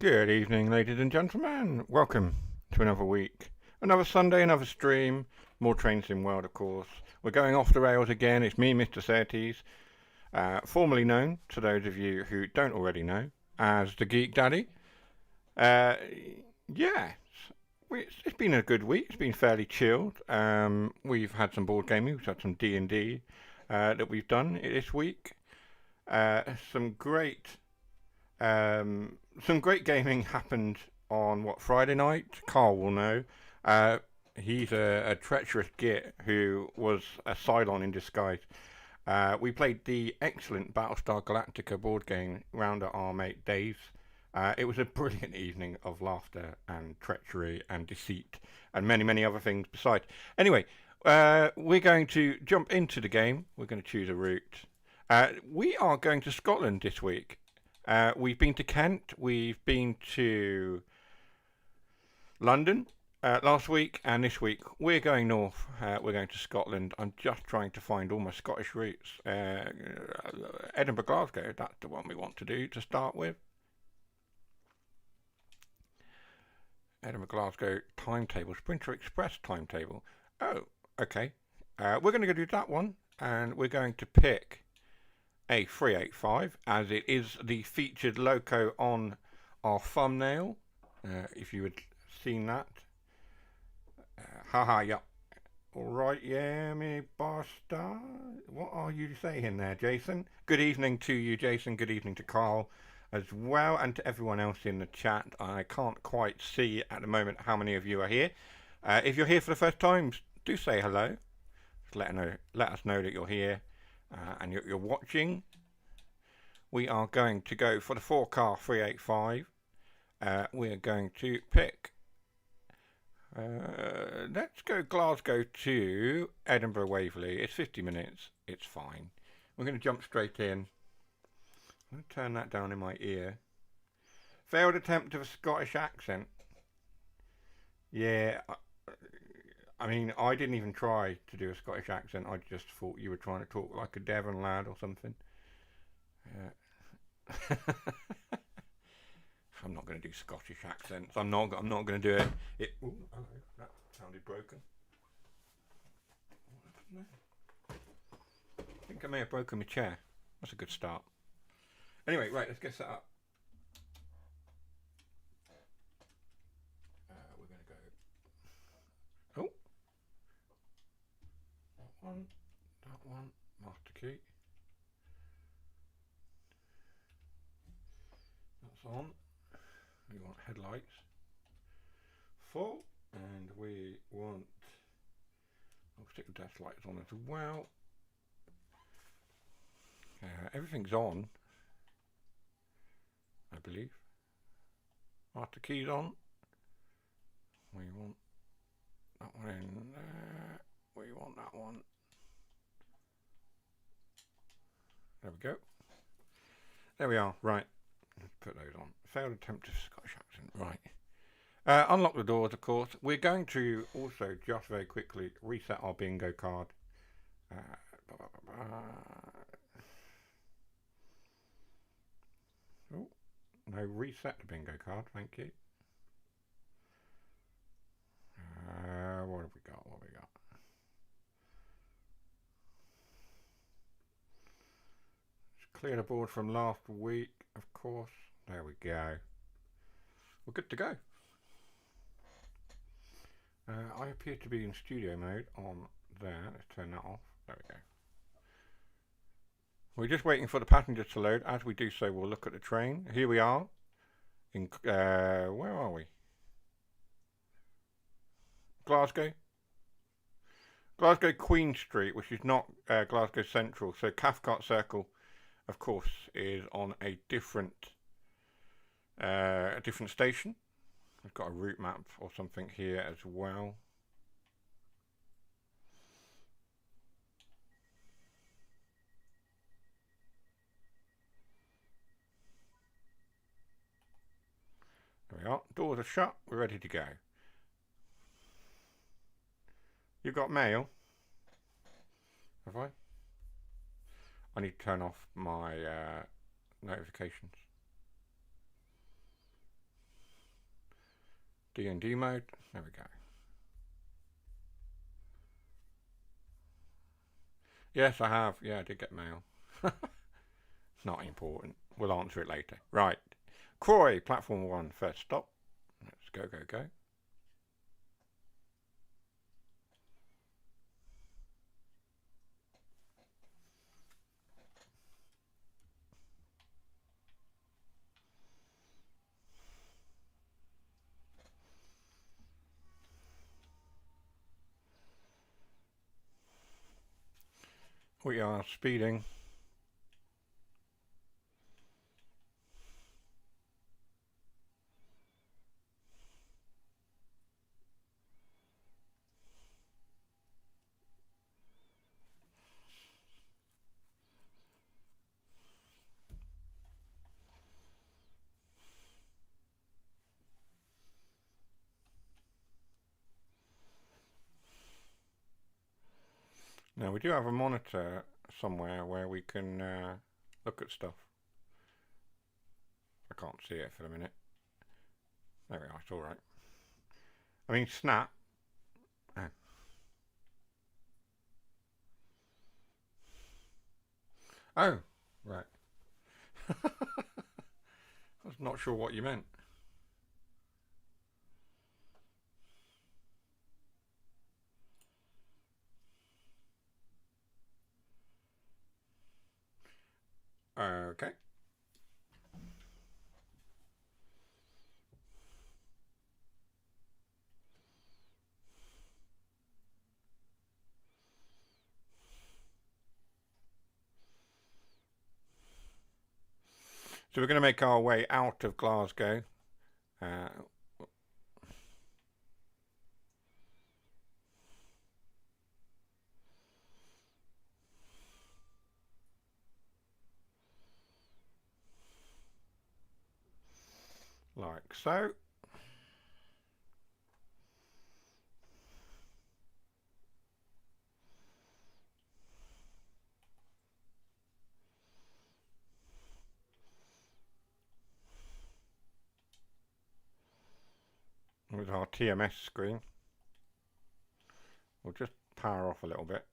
Good evening, ladies and gentlemen. Welcome to another week. Another Sunday, another stream. More Train Sim World, of course. We're going off the rails again. It's me, Mr.Surtees, formerly known, to those of you who don't already know, as the Geek Daddy. Yeah, it's been a good week. It's been fairly chilled. We've had some board gaming. We've had some D&D that we've done this week. Some great gaming happened on Friday night. Carl will know. He's a treacherous git who was a Cylon in disguise. We played the excellent Battlestar Galactica board game round at our mate Dave's. It was a brilliant evening of laughter and treachery and deceit and many, many other things besides. Anyway, we're going to jump into the game. We're going to choose a route. We are going to Scotland this week. We've been to Kent, we've been to London last week, and this week we're going north. We're going to Scotland. I'm just trying to find all my Scottish routes. Edinburgh, Glasgow, that's the one we want to do to start with. Edinburgh, Glasgow timetable, Sprinter Express timetable. Oh, okay. We're going to go do that one, and we're going to pick a 385 as it is the featured loco on our thumbnail. If you had seen that. Haha, yeah. Alright, yeah, me bastard. What are you saying there, Jason? Good evening to you, Jason. Good evening to Carl as well, and to everyone else in the chat. I can't quite see at the moment how many of you are here. If you're here for the first time, do say hello. Just let us know that you're here. And you're watching. We are going to go for the 4-car 385. We're going to pick. Let's go Glasgow to Edinburgh Waverley. It's 50 minutes. It's fine. We're going to jump straight in. I'm going to turn that down in my ear. Failed attempt of a Scottish accent. Yeah. I mean, I didn't even try to do a Scottish accent. I just thought you were trying to talk like a Devon lad or something. I'm not going to do Scottish accents. I'm not going to do it. Ooh, hello. That sounded broken. I think I may have broken my chair. That's a good start. Anyway, right, let's get set up. We're going to go. Oh. That one, master key. That's on. We want headlights full, and we want. I'll stick the dash lights on as well. Everything's on, I believe. Master key's on. We want that one in there. We want that one. There we go. There we are. Right. Let's put those on. Failed attempt of Scottish accent. Right. Unlock the doors, of course. We're going to also just very quickly reset our bingo card. Oh, no, reset the bingo card. Thank you. What have we got? Clear the board from last week, of course. There we go. We're good to go. I appear to be in studio mode on there. Let's turn that off. There we go. We're just waiting for the passengers to load. As we do so, we'll look at the train. Here we are. In where are we? Glasgow. Glasgow Queen Street, which is not Glasgow Central. So Cathcart Circle, of course, is on a different station. I've got a route map or something here as well. There we are. Doors are shut. We're ready to go. You got mail? Have I? I need to turn off my notifications. D&D mode. There we go. Yes, I have. Yeah, I did get mail. Not important. We'll answer it later. Right. Croy, platform 1, first stop. Let's go, go, go. We are speeding. Now we do have a monitor somewhere where we can look at stuff. I can't see it for the minute. There we are, it's alright. I mean, snap. Oh. Oh, right. I was not sure what you meant. Okay. So we're going to make our way out of Glasgow. Like so. With our TMS screen. We'll just power off a little bit.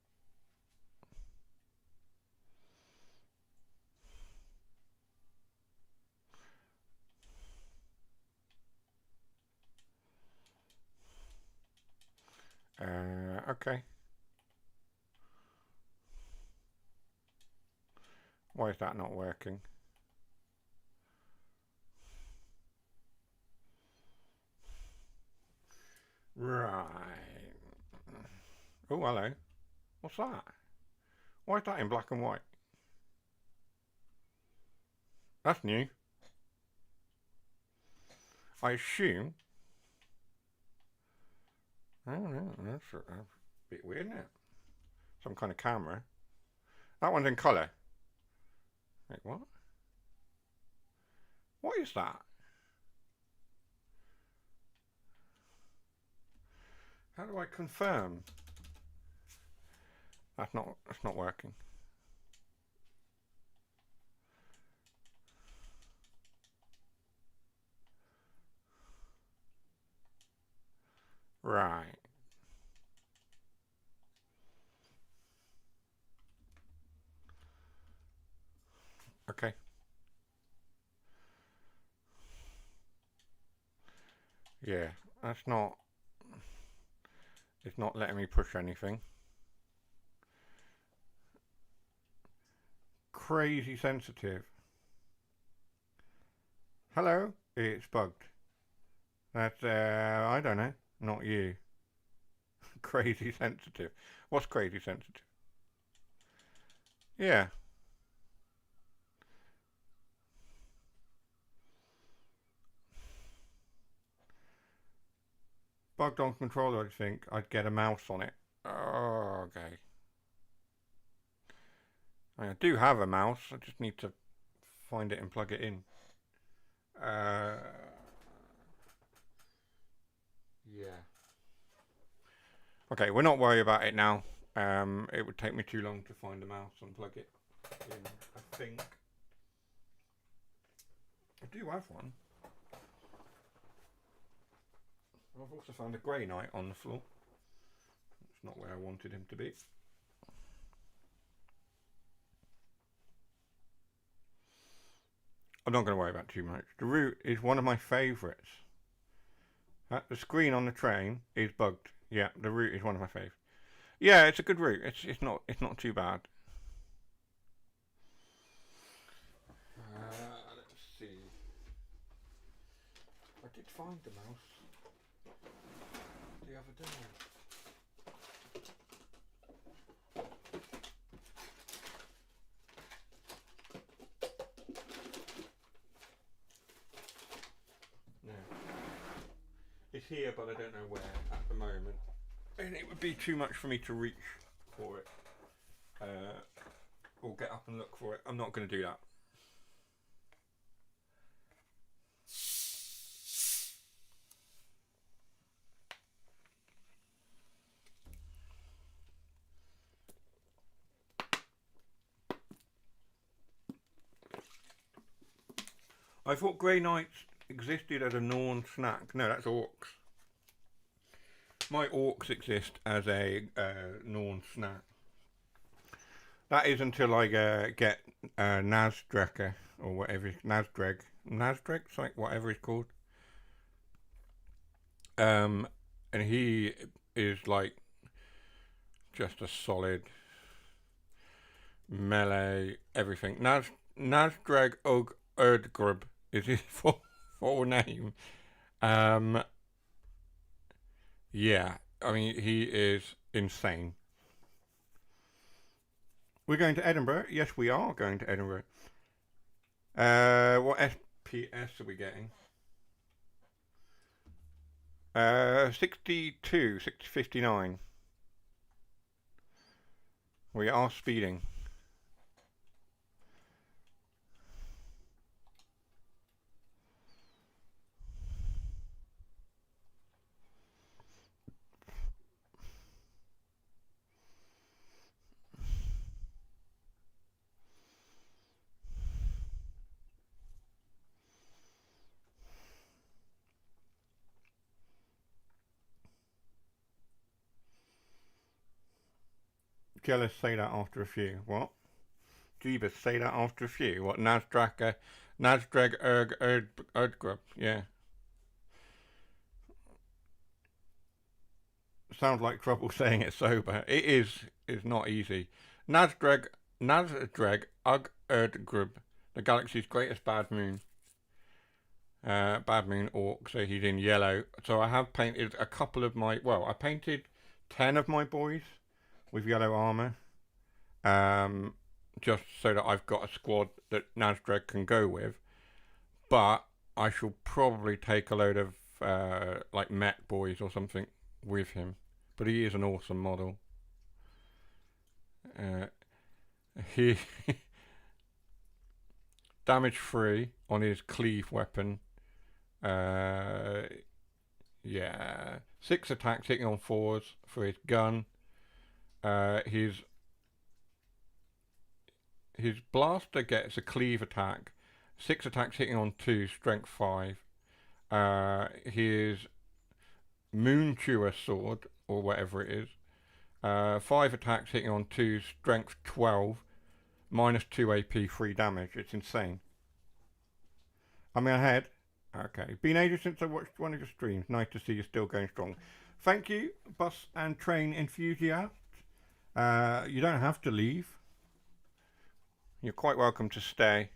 Okay. Why is that not working? Right. Oh, hello. What's that? Why is that in black and white? That's new. I assume. I don't know. That's a bit weird, isn't it? Some kind of camera. That one's in colour. Wait, what? What is that? How do I confirm? That's not working. Right. Okay. Yeah, that's not. It's not letting me push anything. Crazy sensitive. Hello? It's bugged. That's, I don't know. Not you. Crazy sensitive. What's crazy sensitive? Yeah. Bugged on controller, I think. I'd get a mouse on it. Oh, okay. I do have a mouse. I just need to find it and plug it in. Yeah. Okay, we're not worried about it now. It would take me too long to find a mouse and plug it in, I think. I do have one. I've also found a grey knight on the floor. It's not where I wanted him to be. I'm not going to worry about too much. The route is one of my favourites. The screen on the train is bugged. Yeah, the route is one of my favourites. Yeah, it's a good route. It's not too bad. Let's see. I did find the mouse the other day. No. It's here, but I don't know where at the moment. And it would be too much for me to reach for it. Or get up and look for it. I'm not going to do that. I thought Grey Knights existed as a Norn snack. No, that's orcs. My orcs exist as a Norn snack. That is until I get Nazdrecker or whatever. Nazdreg, like whatever it's called. And he is like just a solid melee everything. Nazdreg Ug Erdgrub is his full name. Yeah, I mean he is insane. We're going to Edinburgh. Yes, we are going to Edinburgh. What SPS are we getting? 62, 59. We are speeding. Jealous, say that after a few. What? Jeebus, say that after a few. What? Nazdreg Erdgrub. Yeah. Sounds like trouble saying it sober. It is. It's not easy. Nazdreg Ug Erdgrub. The galaxy's greatest bad moon. Bad moon orc, so he's in yellow. So I have painted a couple of my... Well, I painted 10 of my boys with yellow armour. Just so that I've got a squad that Nazdreg can go with. But I shall probably take a load of like mech boys or something with him. But he is an awesome model. He damage free on his cleave weapon. Yeah, 6 attacks hitting on 4s for his gun. His blaster gets a cleave attack, 6 attacks hitting on 2, strength 5. His moon chewer sword or whatever it is, 5 attacks hitting on 2, strength 12, minus 2 AP, 3 damage. It's insane. I'm ahead. Okay. Been ages since I watched one of your streams. Nice to see you still going strong. Thank you, bus and train enthusiast. You don't have to leave. You're quite welcome to stay.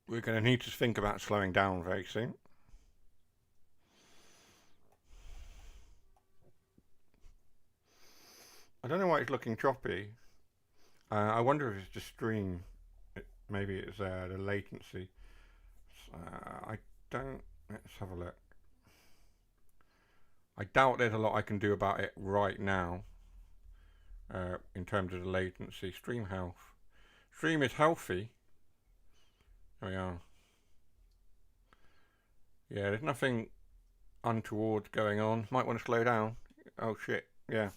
We're going to need to think about slowing down very soon. I don't know why it's looking choppy. I wonder if it's the stream. Maybe it's the latency. I don't... Let's have a look. I doubt there's a lot I can do about it right now. In terms of the latency. Stream health. Stream is healthy. There we are. Yeah, there's nothing untoward going on. Might want to slow down. Oh shit, yeah.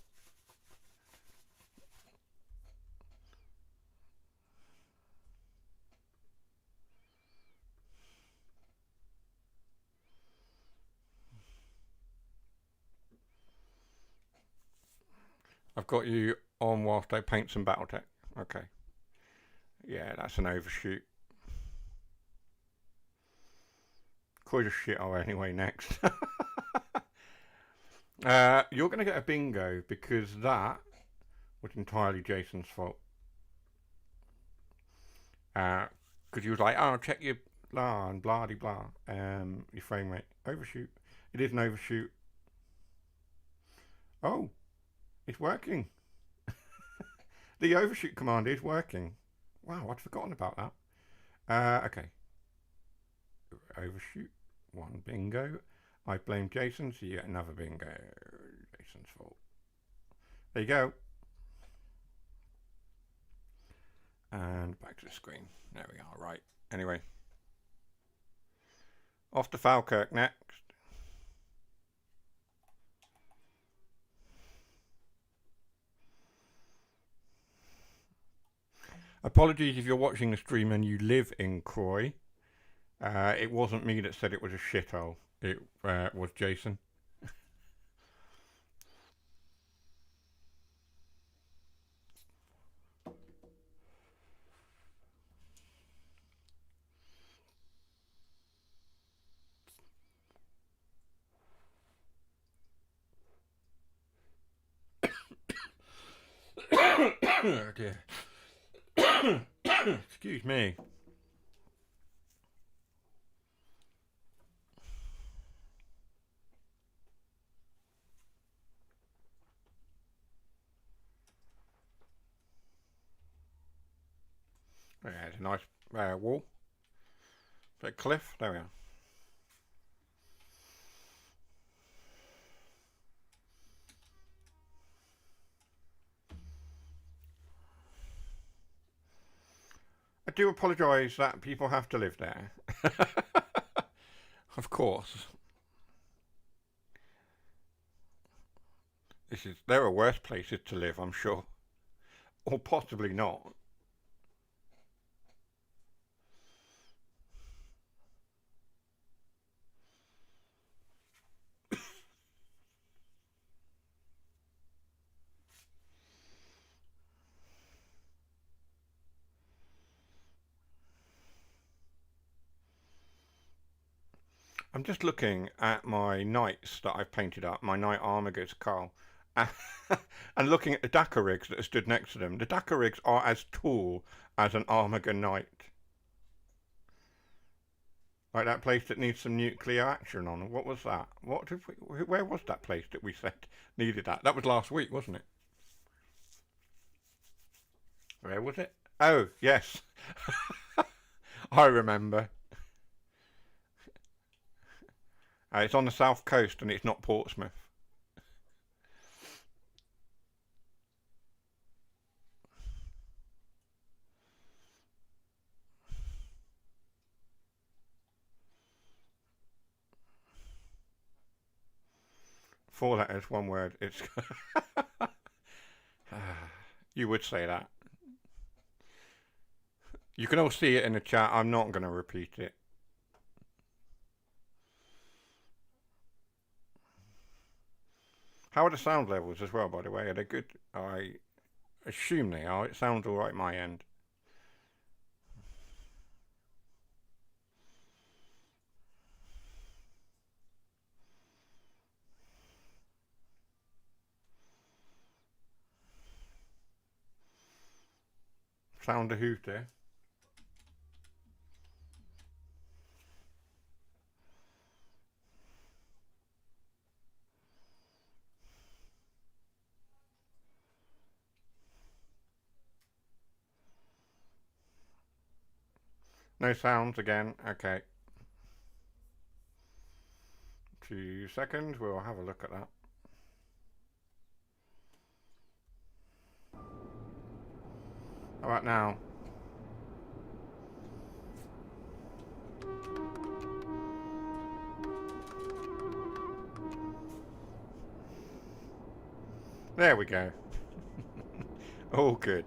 I've got you on whilst I paint some Battletech. Okay. Yeah, that's an overshoot. Quite a shithole anyway next. You're going to get a bingo because that was entirely Jason's fault. Because he was like, oh, check your blah and blah de blah. Your frame rate. Overshoot. It is an overshoot. Oh, it's working. The overshoot command is working. Wow, I'd forgotten about that. Okay. Overshoot. One bingo. I blame Jason, so you get another bingo. Jason's fault. There you go. And back to the screen. There we are. Right. Anyway. Off to Falkirk next. Apologies if you're watching the stream and you live in Croy. It wasn't me that said it was a shithole. It was Jason. Oh dear. Excuse me. There's a nice wall. Is that a cliff? There we are. I do apologise that people have to live there. Of course. There are worse places to live, I'm sure. Or possibly not. I'm just looking at my knights that I've painted up, my knight armigers, Carl, and looking at the Dakar rigs that are stood next to them. The Dakar rigs are as tall as an armiger knight. Like that place that needs some nuclear action on. What was that? Where was that place that we said needed that? That was last week, wasn't it? Where was it? Oh, yes. I remember. It's on the south coast and it's not Portsmouth. Four letters, one word. It's. You would say that. You can all see it in the chat. I'm not going to repeat it. How are the sound levels as well, by the way? Are they good? I assume they are. It sounds alright my end. Sound a hoot there. No sounds again. Okay. 2 seconds. We'll have a look at that. How about now? There we go. All good.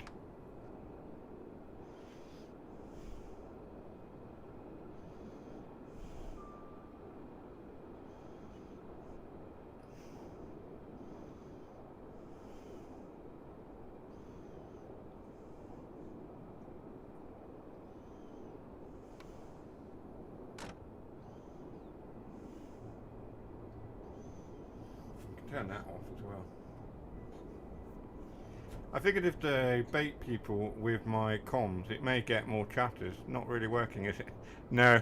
turn that off as well. I figured if they bait people with my comms, it may get more chatters. Not really working, is it? No.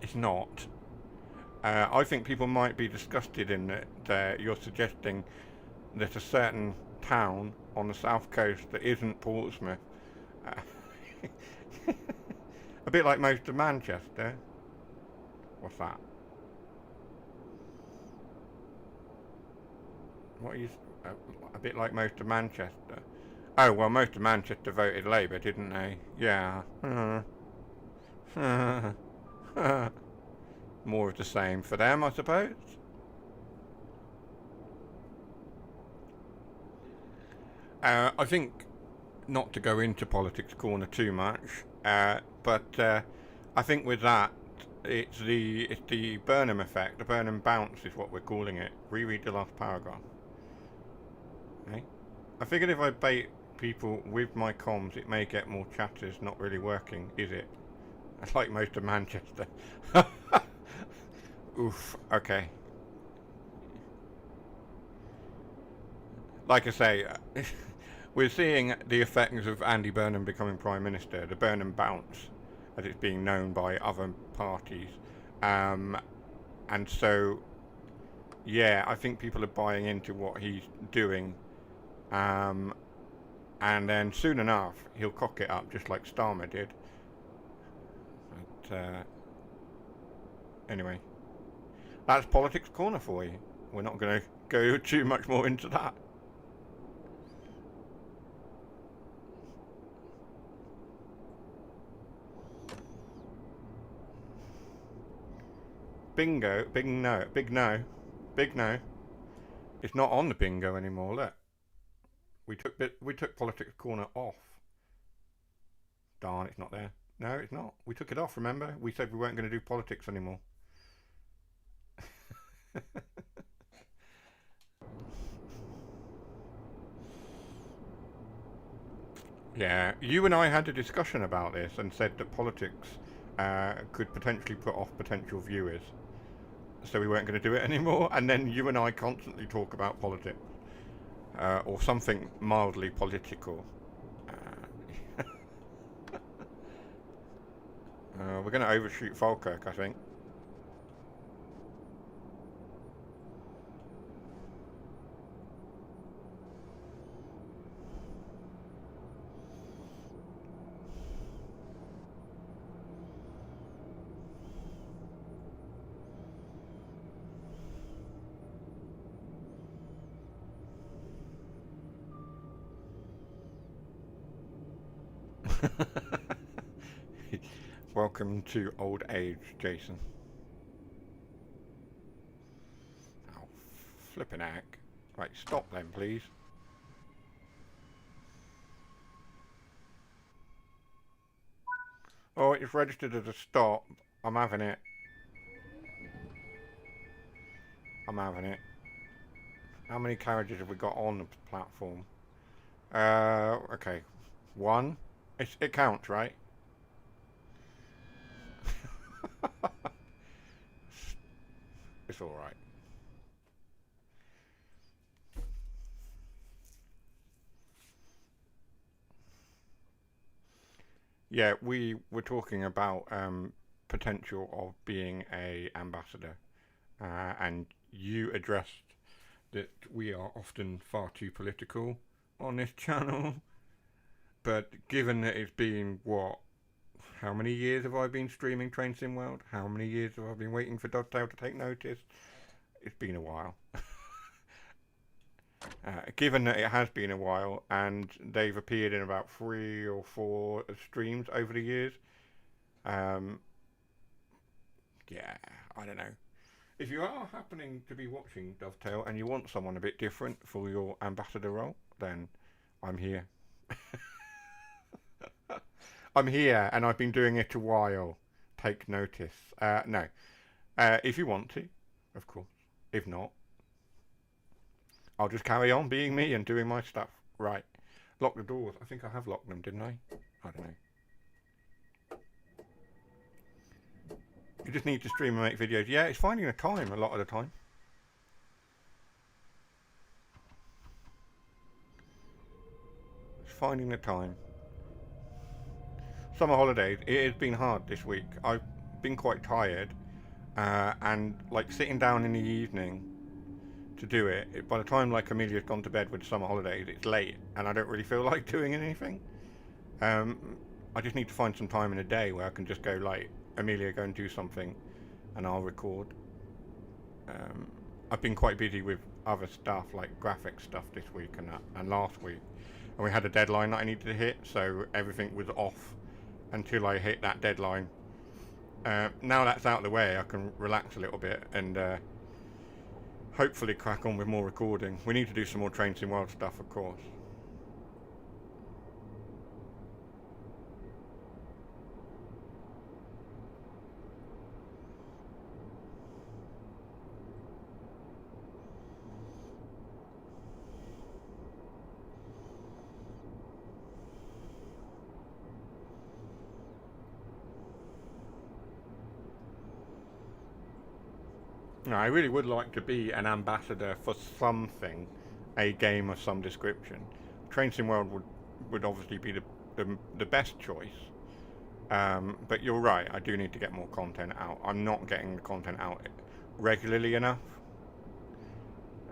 It's not. I think people might be disgusted in that you're suggesting that a certain town on the south coast that isn't Portsmouth, a bit like most of Manchester. What's that? What is a bit like most of Manchester? Oh well, most of Manchester voted Labour, didn't they? Yeah. More of the same for them, I suppose. I think not to go into politics corner too much, but I think with that it's the Burnham effect. The Burnham bounce is what we're calling it. Reread the last paragraph. Okay. I figured if I bait people with my comms, it may get more chatters. Not really working, is it? Like most of Manchester. Oof. Okay. Like I say, we're seeing the effects of Andy Burnham becoming Prime Minister, the Burnham bounce, as it's being known by other parties. And so, yeah, I think people are buying into what he's doing. And then soon enough, he'll cock it up just like Starmer did. But, anyway, that's Politics Corner for you. We're not going to go too much more into that. Bingo, big no. It's not on the bingo anymore. Look, we took Politics Corner off. Darn, it's not there. No, it's not. We took it off. Remember, we said we weren't going to do politics anymore. Yeah, you and I had a discussion about this and said that politics could potentially put off potential viewers. So we weren't going to do it anymore, and then you and I constantly talk about politics, or something mildly political. We're going to overshoot Falkirk, I think. Welcome to old age, Jason. Oh, flippin' heck. Right, stop then, please. Oh, it's registered as a stop. I'm having it. I'm having it. How many carriages have we got on the platform? Okay. One. It counts, right? It's alright. Yeah, we were talking about potential of being a ambassador, and you addressed that we are often far too political on this channel. But given that it's been what, how many years have I been streaming Train Sim World? How many years have I been waiting for Dovetail to take notice? It's been a while. Given that it has been a while and they've appeared in about 3 or 4 streams over the years, yeah, I don't know. If you are happening to be watching Dovetail and you want someone a bit different for your ambassador role, then I'm here. I'm here and I've been doing it a while. Take notice. No. If you want to, of course. If not, I'll just carry on being me and doing my stuff. Right. Lock the doors. I think I have locked them, didn't I? I don't know. You just need to stream and make videos. Yeah, it's finding the time a lot of the time. It's finding the time. Summer holidays, it has been hard this week. I've been quite tired, and like sitting down in the evening to do it, by the time like Amelia's gone to bed with summer holidays, it's late, and I don't really feel like doing anything. I just need to find some time in a day where I can just go like, Amelia, go and do something, and I'll record. I've been quite busy with other stuff, like graphic stuff this week and last week, and we had a deadline that I needed to hit, so everything was off until I hit that deadline. Now that's out of the way, I can relax a little bit and hopefully crack on with more recording. We need to do some more Trains in World stuff, of course. No, I really would like to be an ambassador for something, a game of some description. Trains in World would obviously be the best choice. But you're right, I do need to get more content out. I'm not getting the content out regularly enough.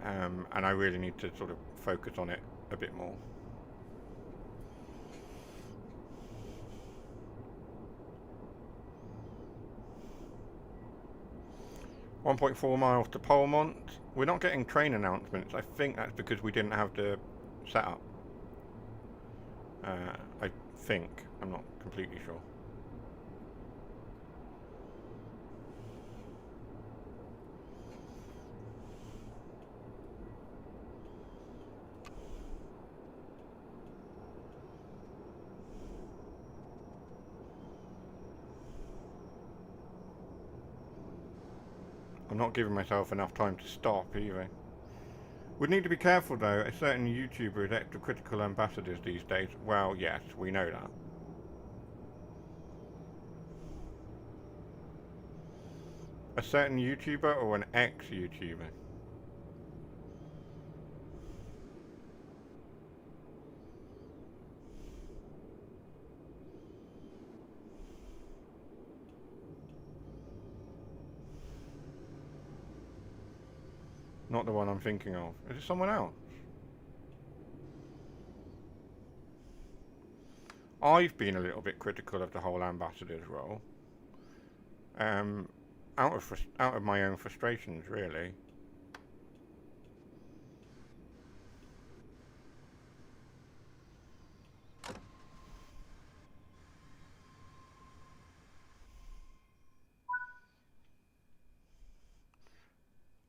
And I really need to sort of focus on it a bit more. .4 miles to Polmont. We're not getting train announcements. I think that's because we didn't have the setup. I think. I'm not completely sure. I'm not giving myself enough time to stop either. Would need to be careful though, a certain YouTuber is extra critical ambassadors these days. Well, yes, we know that. A certain YouTuber or an ex-YouTuber? Not the one I'm thinking of. Is it someone else? I've been a little bit critical of the whole ambassador's role. Out of my own frustrations, really.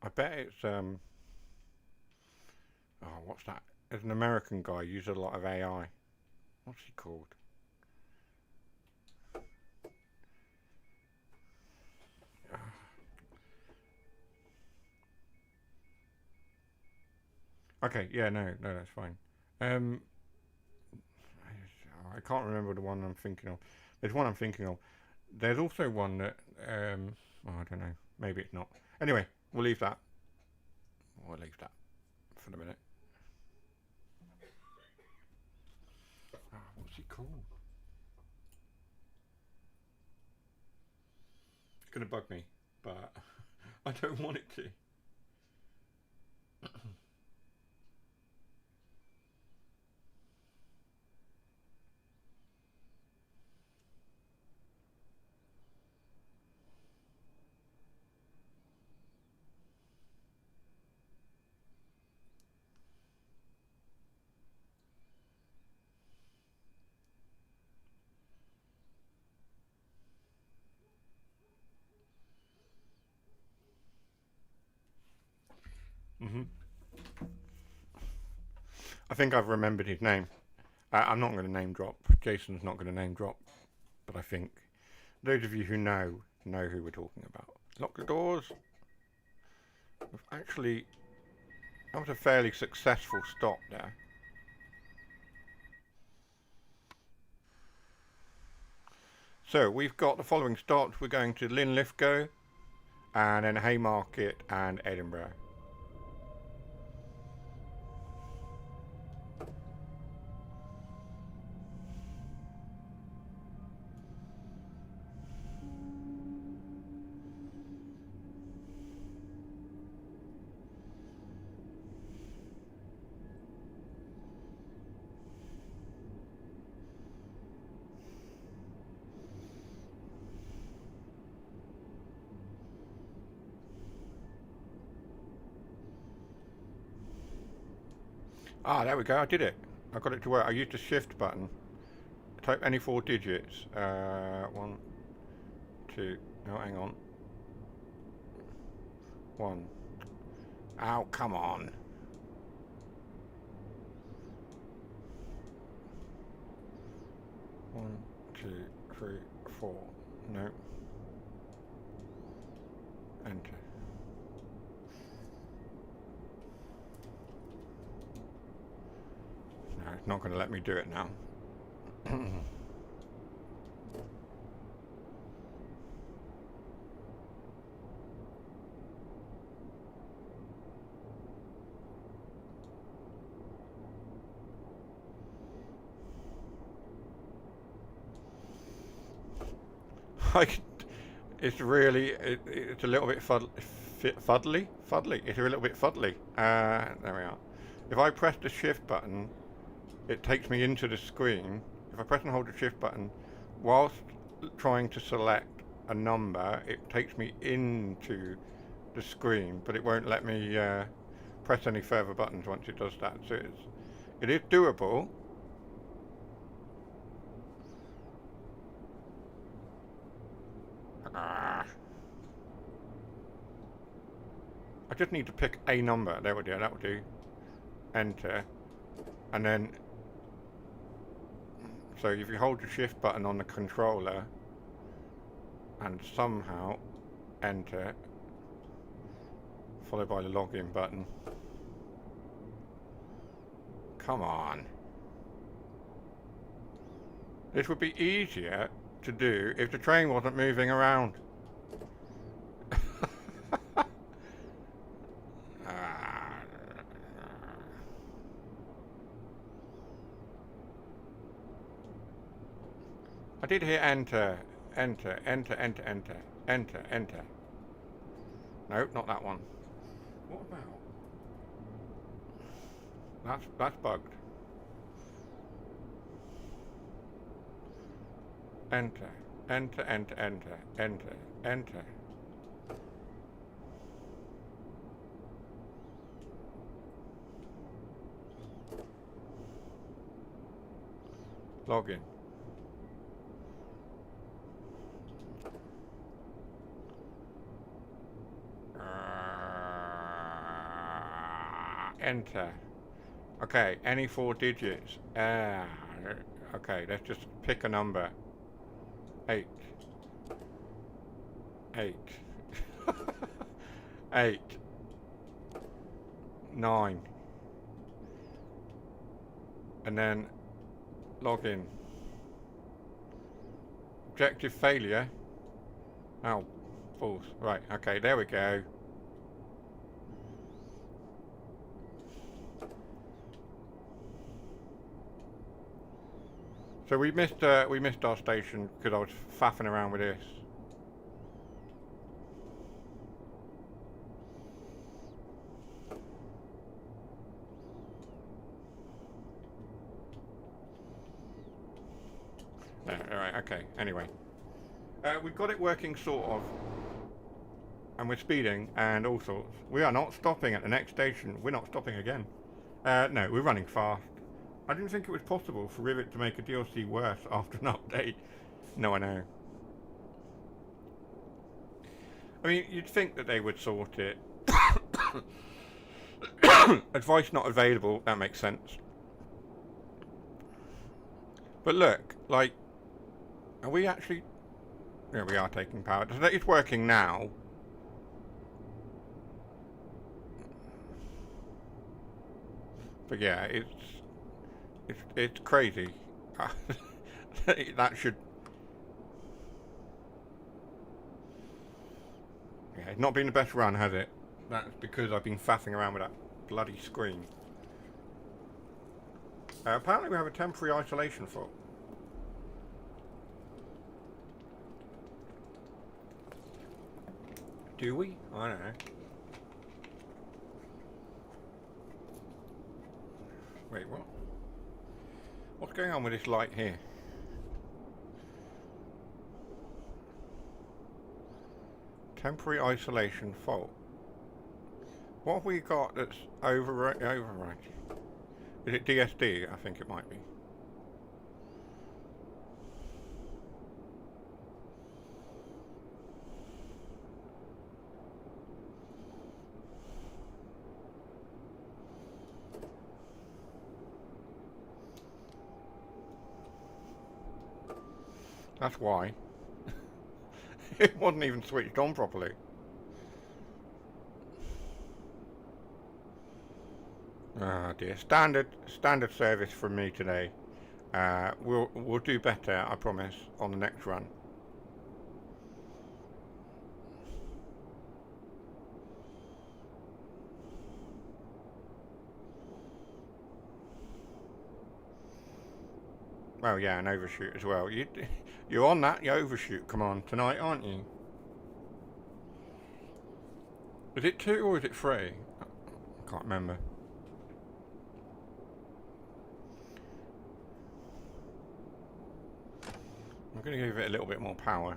I bet it's oh, what's that? There's an American guy who uses a lot of AI. What's he called? Okay, yeah, no, that's fine. I can't remember the one I'm thinking of. There's one I'm thinking of. There's also one that, oh, I don't know. Maybe it's not. Anyway, we'll leave that. We'll leave that for the minute. Oh, what's he called? It's going to bug me, but I don't want it to. I think I've remembered his name. I'm not going to name drop. Jason's not going to name drop. But I think those of you who know who we're talking about. Lock the doors. Actually, that was a fairly successful stop there. So we've got the following stops. We're going to Linlithgow, and then Haymarket and Edinburgh. Ah, there we go. I did it. I got it to work. I used the shift button. Type any 4 digits. 1, 2. No, hang on. 1. Ow, come on. 1, 2, 3, 4. No. Enter. No, it's not going to let me do it now. It's really, it's a little bit fuddly. It's a little bit fuddly. There we are. If I press the shift button, it takes me into the screen. If I press and hold the shift button, whilst trying to select a number, it takes me into the screen, but it won't let me press any further buttons once it does that. So it is doable. I just need to pick a number. There we go. That will do. Enter, and then. So if you hold the shift button on the controller and somehow enter, followed by the login button. Come on. This would be easier to do if the train wasn't moving around. I did hear enter, enter, enter, enter, enter, enter, enter. No, not that one. What about? That's bugged. Enter, enter, enter, enter, enter, enter. Login. Enter. Okay, any 4 digits. Okay, let's just pick a number. 8. 8. 8. 9. And then login. Objective failure. Oh, false. Right, okay, there we go. So we missed our station because I was faffing around with this. Alright, okay, anyway. We've got it working sort of. And we're speeding and all sorts. We are not stopping at the next station. We're not stopping again. No, we're running fast. I didn't think it was possible for Rivet to make a DLC worse after an update. No, I know. I mean, you'd think that they would sort it. Advice not available, that makes sense. But look, like, are we actually... Yeah, we are taking power. It's working now. But yeah, it's crazy. That should... Yeah, it's not been the best run, has it? That's because I've been faffing around with that bloody screen. Apparently we have a temporary isolation fault. Do we? I don't know. Wait, what? What's going on with this light here? Temporary isolation fault. What have we got that's override? Is it DSD? I think it might be. That's why. It wasn't even switched on properly. Oh dear. Standard service from me today. We'll do better, I promise, on the next run. Well, yeah, an overshoot as well. You're on that, you overshoot. Come on, tonight, aren't you? Is it 2 or is it 3? I can't remember. I'm going to give it a little bit more power.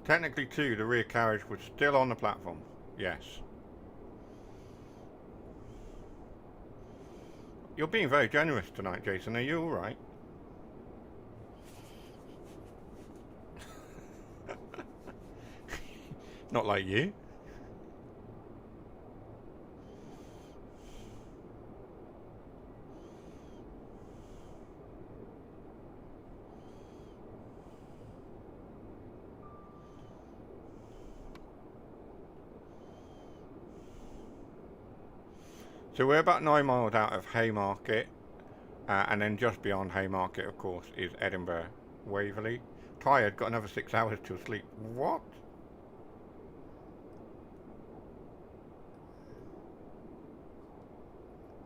Technically 2, the rear carriage was still on the platform. Yes. You're being very generous tonight, Jason. Are you alright? Not like you. So we're about 9 miles out of Haymarket, and then just beyond Haymarket, of course, is Edinburgh. Waverley. Tired, got another 6 hours to sleep. What?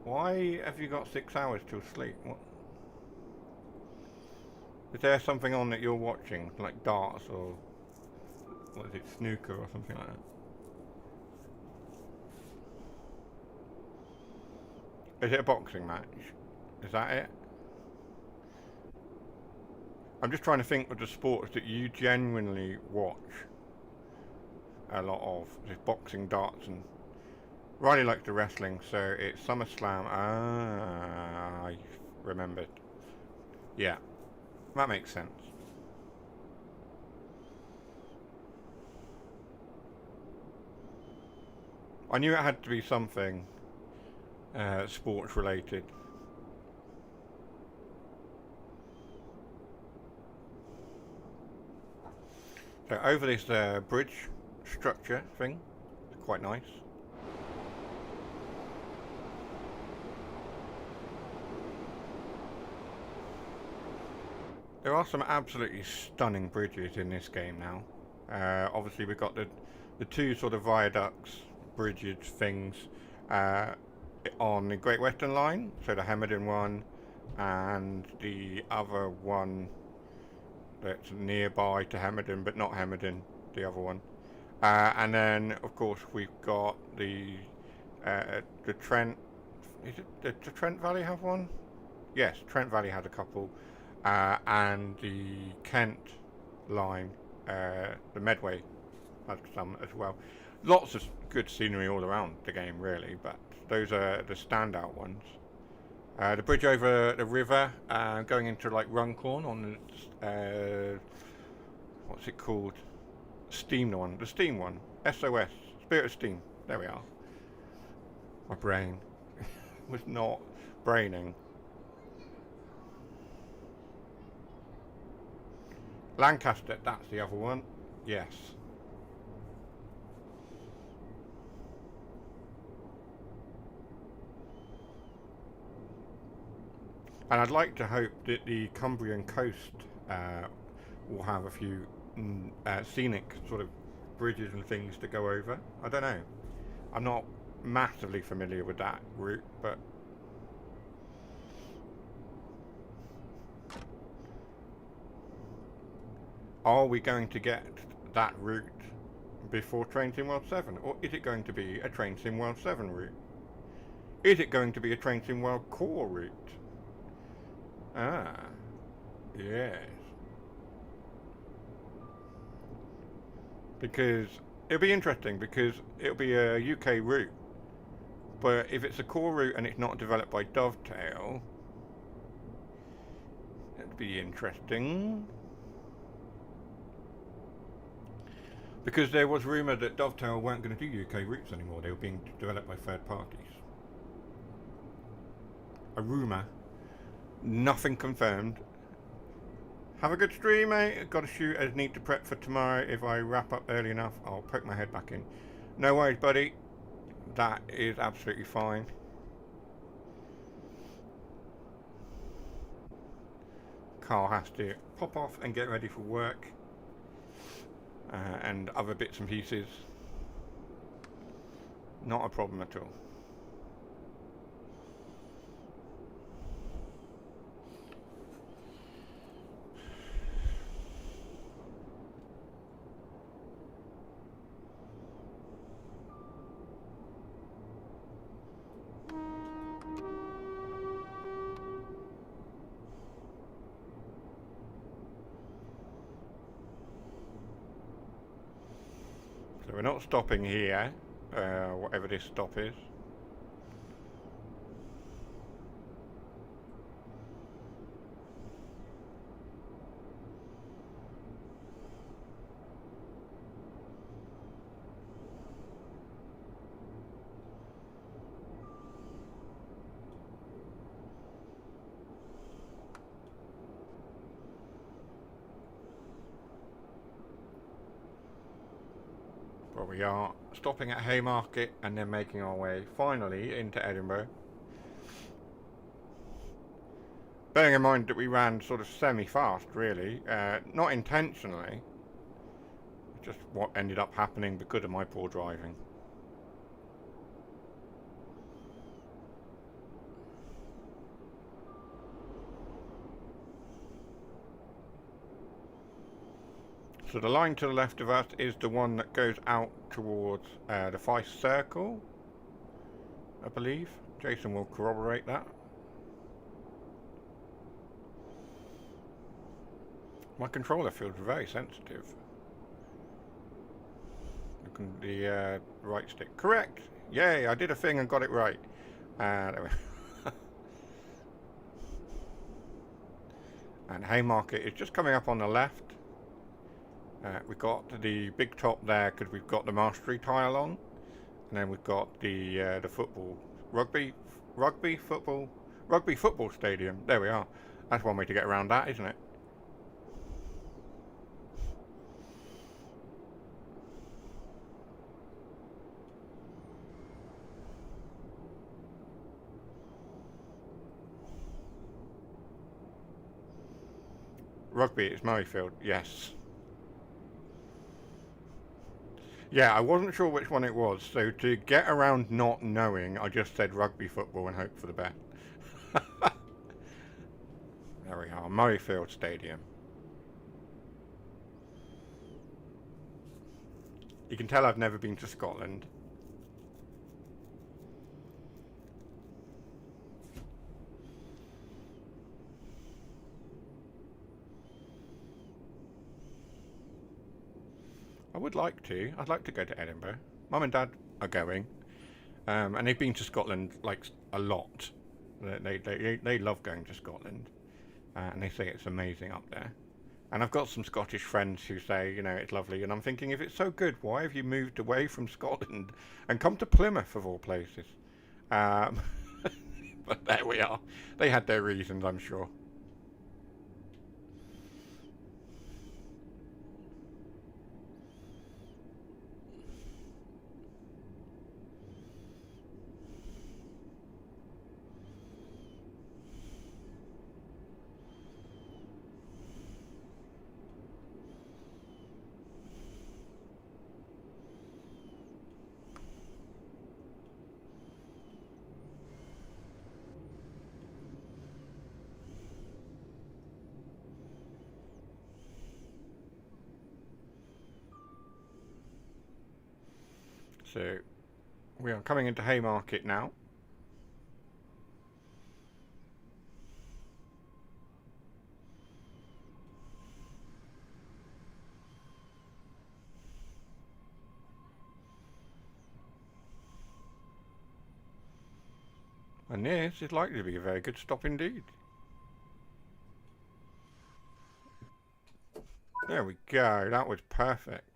Why have you got 6 hours to sleep? What? Is there something on that you're watching, like darts or what is it, snooker or something like that? Is it a boxing match? Is that it? I'm just trying to think of the sports that you genuinely watch a lot of. There's boxing, darts, and Riley likes the wrestling, so it's SummerSlam. Ah, I remembered. Yeah, that makes sense. I knew it had to be something sports related. So over this bridge structure thing, it's quite nice. There are some absolutely stunning bridges in this game now. Obviously we've got the 2 sort of viaducts, bridges things on the Great Western Line, so the Hemerdon one, and the other one that's nearby to Hemerdon, but not Hemerdon, the other one. And then, of course, we've got the Trent. Is it the Trent Valley have one? Yes, Trent Valley had a couple, and the Kent line, the Medway, had some as well. Lots of good scenery all around the game, really, but those are the standout ones. The bridge over the river, going into like Runcorn on the, what's it called? Steam one, the Steam one. SOS, Spirit of Steam. There we are. My brain was not braining. Lancaster, that's the other one. Yes. And I'd like to hope that the Cumbrian coast will have a few scenic sort of bridges and things to go over. I don't know. I'm not massively familiar with that route, but are we going to get that route before Train Sim World 7? Or is it going to be a Train Sim World 7 route? Is it going to be a Train Sim World Core route? Ah, yes. Because it'll be interesting, because it'll be a UK route. But if it's a core route and it's not developed by Dovetail, it'd be interesting. Because there was rumour that Dovetail weren't going to do UK routes anymore. They were being developed by third parties. A rumour. Nothing confirmed. Have a good stream, mate. I've got to shoot. I need to prep for tomorrow. If I wrap up early enough, I'll poke my head back in. No worries, buddy. That is absolutely fine. Carl has to pop off and get ready for work. And other bits and pieces. Not a problem at all. So we're not stopping here, whatever this stop is. But we are stopping at Haymarket and then making our way finally into Edinburgh. Bearing in mind that we ran sort of semi-fast, really, not intentionally, just what ended up happening because of my poor driving. So the line to the left of us is the one that goes out towards the Fife Circle, I believe. Jason will corroborate that. My controller feels very sensitive. Look at the right stick. Correct! Yay, I did a thing and got it right. There we And Haymarket is just coming up on the left. We've got the big top there because we've got the Mastery tile on, and then we've got the football, rugby football stadium. There we are. That's one way to get around that, isn't it? Rugby is Murrayfield, yes. Yeah, I wasn't sure which one it was, so to get around not knowing, I just said rugby football and hope for the best. There we are, Murrayfield Stadium. You can tell I've never been to Scotland. I would like to. I'd like to go to Edinburgh. Mum and Dad are going, and they've been to Scotland like a lot. They love going to Scotland, and they say it's amazing up there. And I've got some Scottish friends who say, you know, it's lovely. And I'm thinking, if it's so good, why have you moved away from Scotland and come to Plymouth of all places? But there we are. They had their reasons, I'm sure. So we are coming into Haymarket now. And this is likely to be a very good stop indeed. There we go, that was perfect.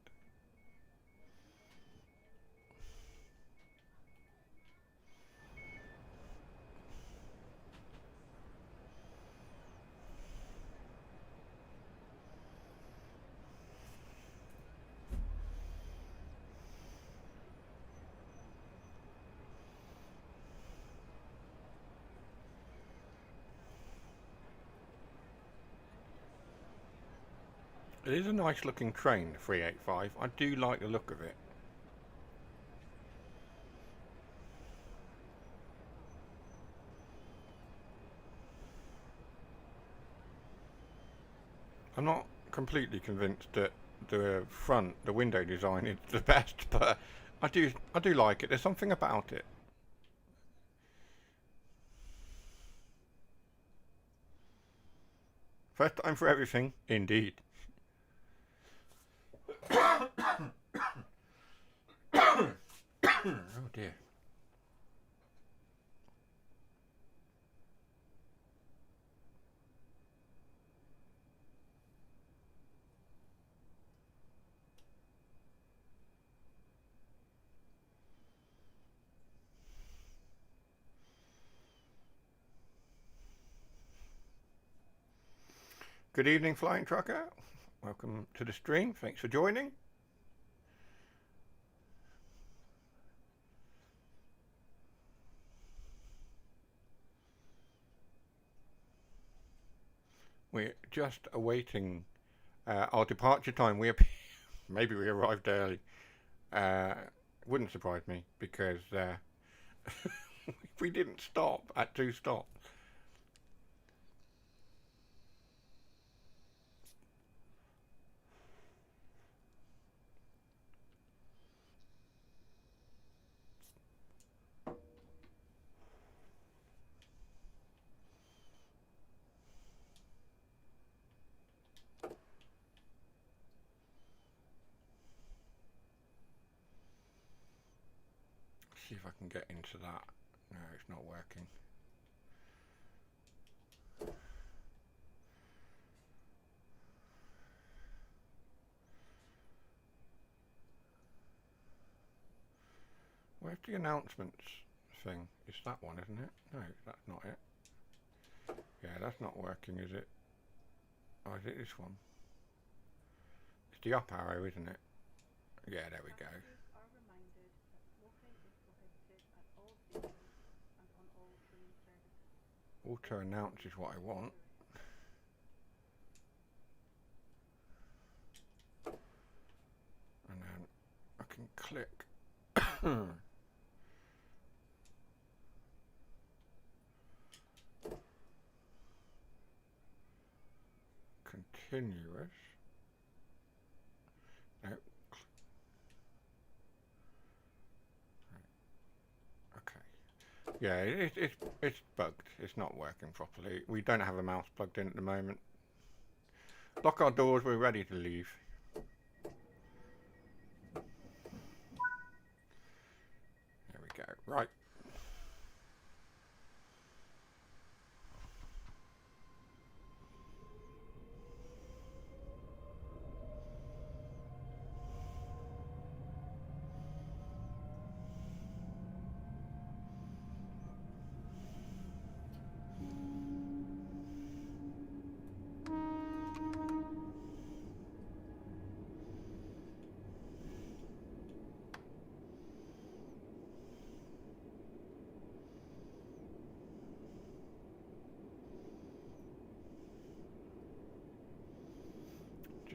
It is a nice looking train, the 385. I do like the look of it. I'm not completely convinced that the window design is the best, but I do like it. There's something about it. First time for everything, indeed. Oh dear. Good evening, Flying Trucker. Welcome to the stream. Thanks for joining. We're just awaiting our departure time. Maybe we arrived early. Wouldn't surprise me because we didn't stop at 2 stops. See if I can get into that. No, it's not working. Where's the announcements thing? It's that one, isn't it? No, that's not it. Yeah, that's not working, is it? Oh, is it this one? It's the up arrow, isn't it? Yeah, there we go. Auto announce is what I want. And then I can click. Continuous. No. Okay. Yeah, it's bugged. It's not working properly. We don't have a mouse plugged in at the moment. Lock our doors. We're ready to leave. There we go. Right.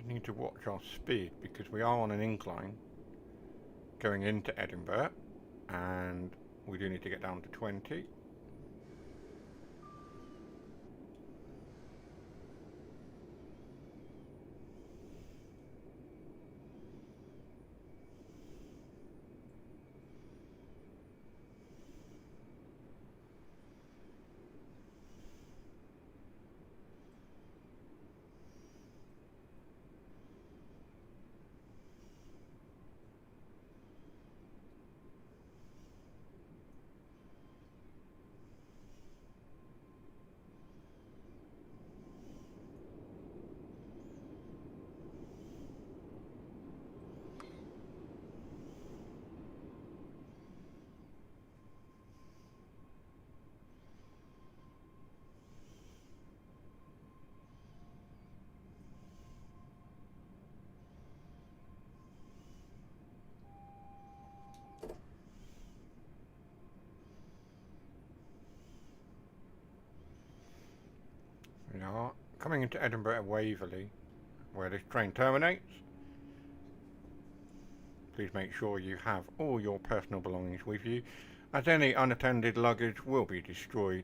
Need to watch our speed because we are on an incline going into Edinburgh and we do need to get down to 20. coming into Edinburgh at Waverley, where this train terminates. Please make sure you have all your personal belongings with you, as any unattended luggage will be destroyed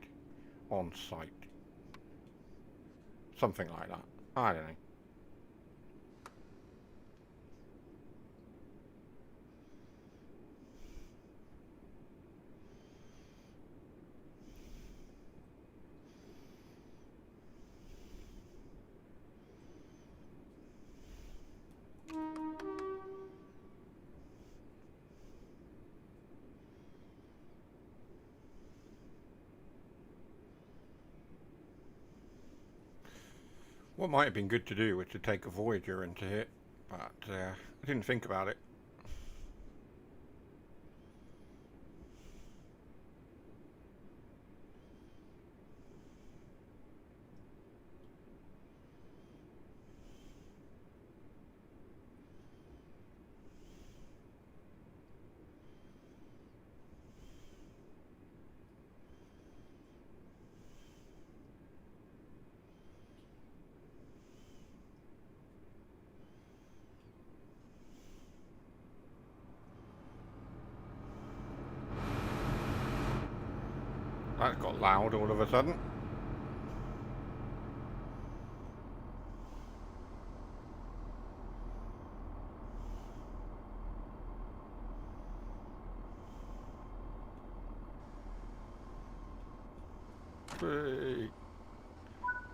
on site. Something like that. I don't know. What might have been good to do was to take a Voyager into it, but I didn't think about it. That got loud all of a sudden.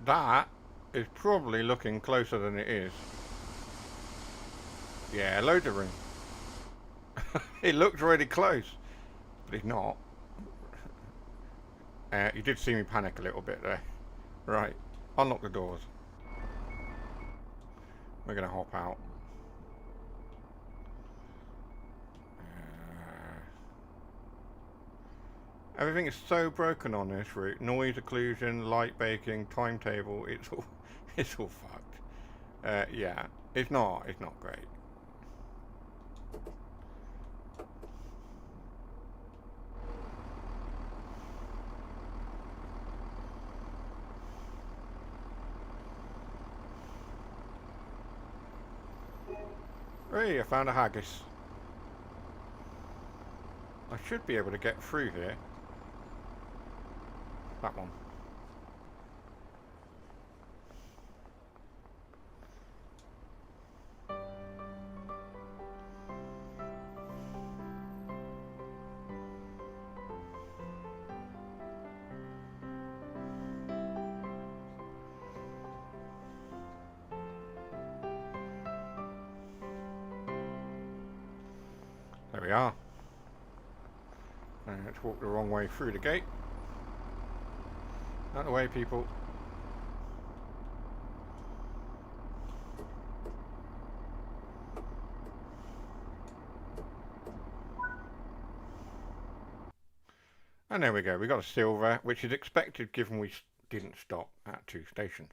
That is probably looking closer than it is. Yeah, loads of room. It looks really close, but it's not. You did see me panic a little bit there. Right, unlock the doors. We're going to hop out. Everything is so broken on this route. Noise occlusion, light baking, timetable. It's all fucked. Yeah, it's not great. Hey, I found a haggis. I should be able to get through here. That one. There we are. Let's walk the wrong way through the gate. Out of the way, people. And there we go. We got a silver, which is expected given we didn't stop at 2 stations.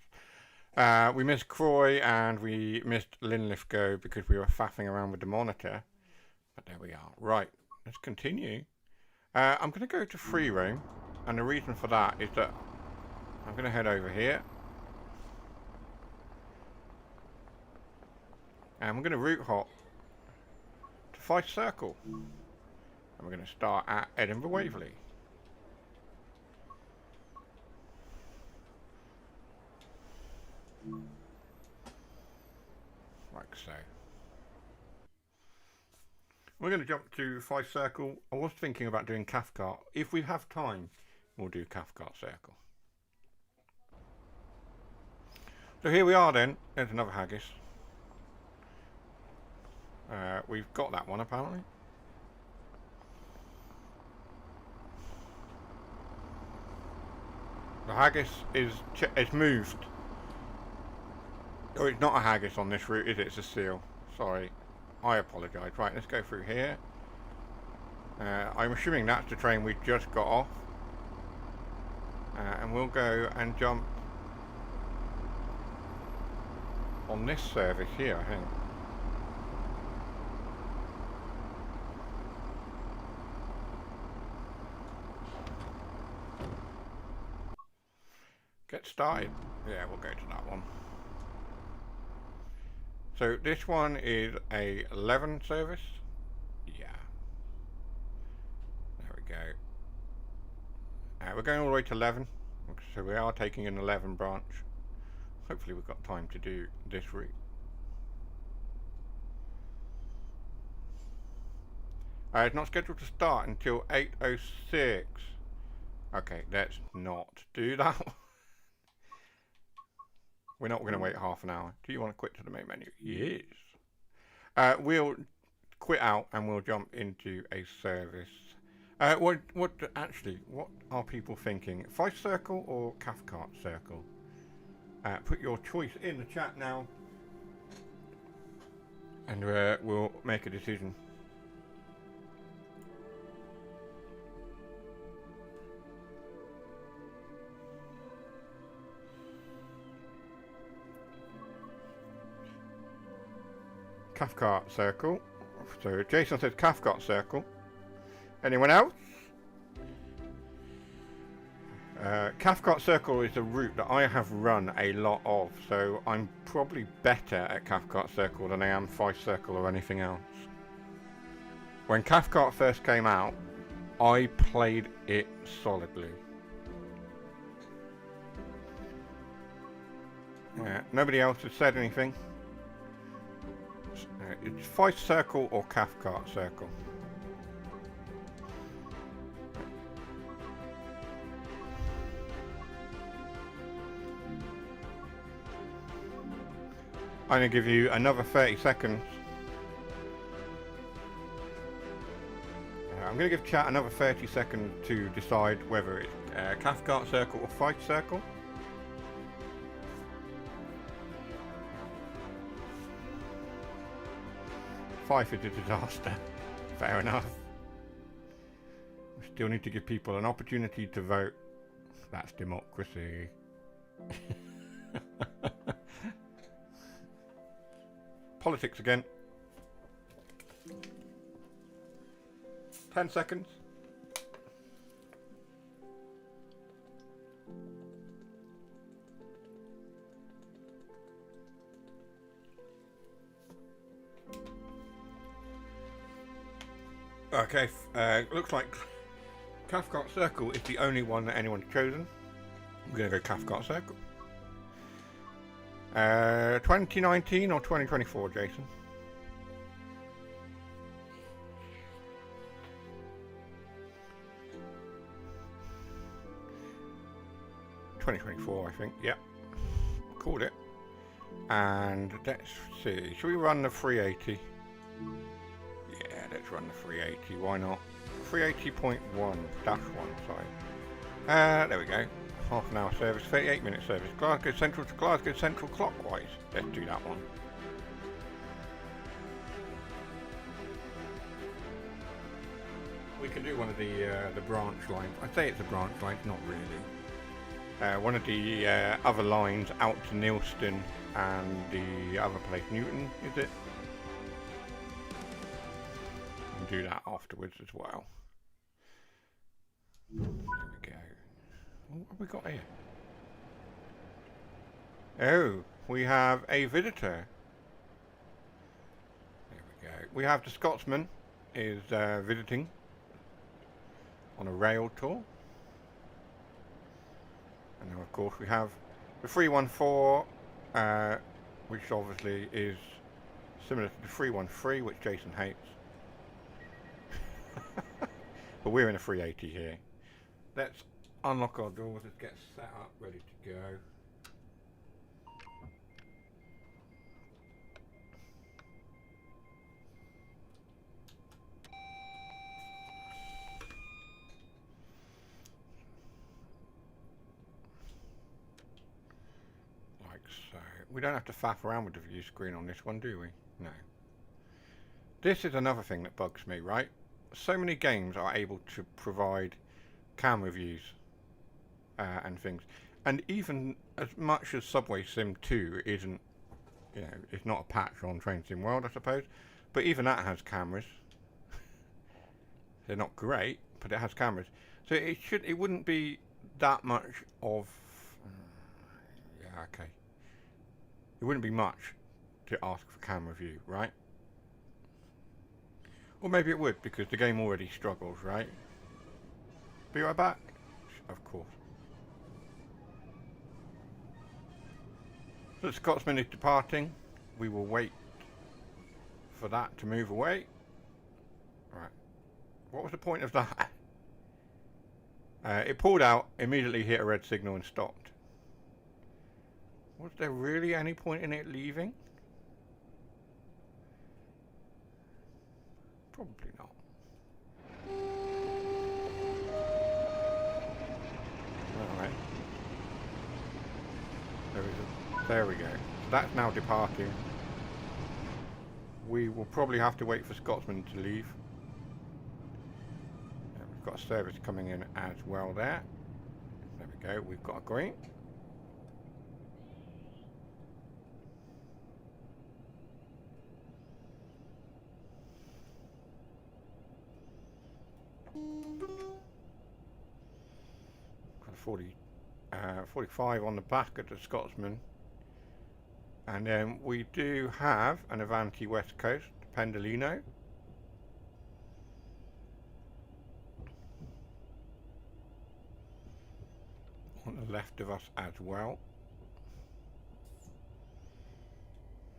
We missed Croy and we missed Linlithgow because we were faffing around with the monitor. But there we are. Right, let's continue. I'm going to go to free roam, and the reason for that is that I'm going to head over here. And we're going to route hop to Fife Circle. And we're going to start at Edinburgh Waverley. Like so. We're going to jump to Fife Circle. I was thinking about doing Cathcart. If we have time, we'll do Cathcart Circle. So here we are then. There's another haggis. We've got that one apparently. The haggis is moved. Oh, it's not a haggis on this route, is it? It's a seal. Sorry. I apologise. Right, let's go through here. I'm assuming that's the train we just got off. And we'll go and jump on this service here, I think. Get started. Yeah, we'll go to that one. So this one is a 11 service. Yeah. There we go. We're going all the way to 11. So we are taking an 11 branch. Hopefully we've got time to do this route. It's not scheduled to start until 8:06. Okay, let's not do that. We're not going to wait half an hour. Do you want to quit to the main menu? Yes. We'll quit out and we'll jump into a service. What are people thinking? Fife Circle or Cathcart Circle? Put your choice in the chat now, and we'll make a decision. Cathcart Circle. So Jason says Cathcart Circle. Anyone else? Cathcart Circle is a route that I have run a lot of, so I'm probably better at Cathcart Circle than I am Fife Circle or anything else. When Cathcart first came out, I played it solidly. Nobody else has said anything. It's Fife Circle or Cathcart Circle. I'm going to give you another 30 seconds. I'm going to give chat another 30 seconds to decide whether it's Cathcart Circle or Fife Circle. Fife is a disaster. Fair enough. We still need to give people an opportunity to vote. That's democracy. Politics again. 10 seconds. Okay, looks like Cathcart Circle is the only one that anyone's chosen. I'm going to go Cathcart Circle. 2019 or 2024, Jason? I think. Yep. Called it. And let's see. Should we run the 380? Yeah, let's run the 380. Why not? 380.1 -1, sorry. There we go. Half an hour service, 38-minute service. Glasgow Central to Glasgow Central clockwise. Let's do that one. We can do one of the branch lines. I say it's a branch line, not really. One of the other lines out to Neilston and the other place, Newton, is it? We can do that afterwards as well. There we go. What have we got here? Oh, we have a visitor. There we go. We have the Scotsman is visiting on a rail tour. And then of course we have the 314, which obviously is similar to the 313, which Jason hates. But we're in a 380 here. Let's unlock our doors, let's get set up, ready to go. Like so. We don't have to faff around with the view screen on this one, do we? No. This is another thing that bugs me, right? So many games are able to provide camera views and things, and even as much as Subway Sim 2 isn't, you know, it's not a patch on Train Sim World, I suppose, but even that has cameras. They're not great, but it has cameras, so it wouldn't be that much of yeah, Yeah, okay. It wouldn't be much to ask for camera view, right? Or maybe it would, because the game already struggles, right? Be right back. Of course. The Scotsman is departing. We will wait for that to move away. Right. What was the point of that? It pulled out, immediately hit a red signal and stopped. Was there really any point in it leaving? Probably not. Alright. There we go. So that's now departing. We will probably have to wait for Scotsman to leave. Yeah, we've got a service coming in as well there. There we go, we've got a green. Got a 45 on the back of the Scotsman. And then we do have an Avanti West Coast, Pendolino. On the left of us as well.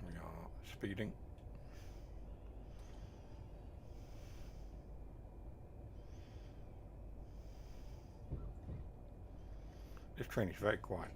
We are speeding. This train is very quiet.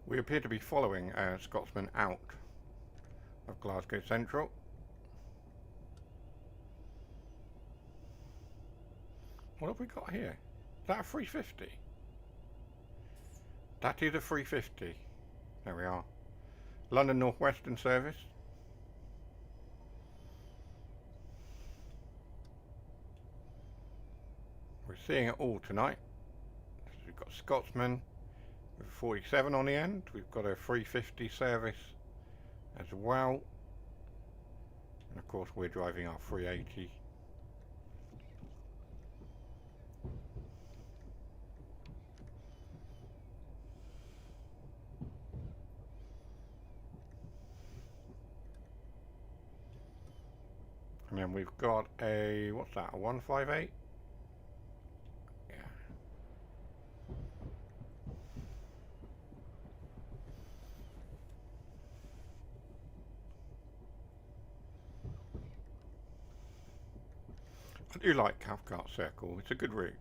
We appear to be following a Scotsman out of Glasgow Central. What have we got here? Is that a 350? That is a 350. There we are. London North Western service. We're seeing it all tonight. So we've got Scotsman with a 47 on the end. We've got a 350 service as well. And of course we're driving our 380. And then we've got a, what's that, a 158? Yeah. I do like Cathcart Circle, it's a good route.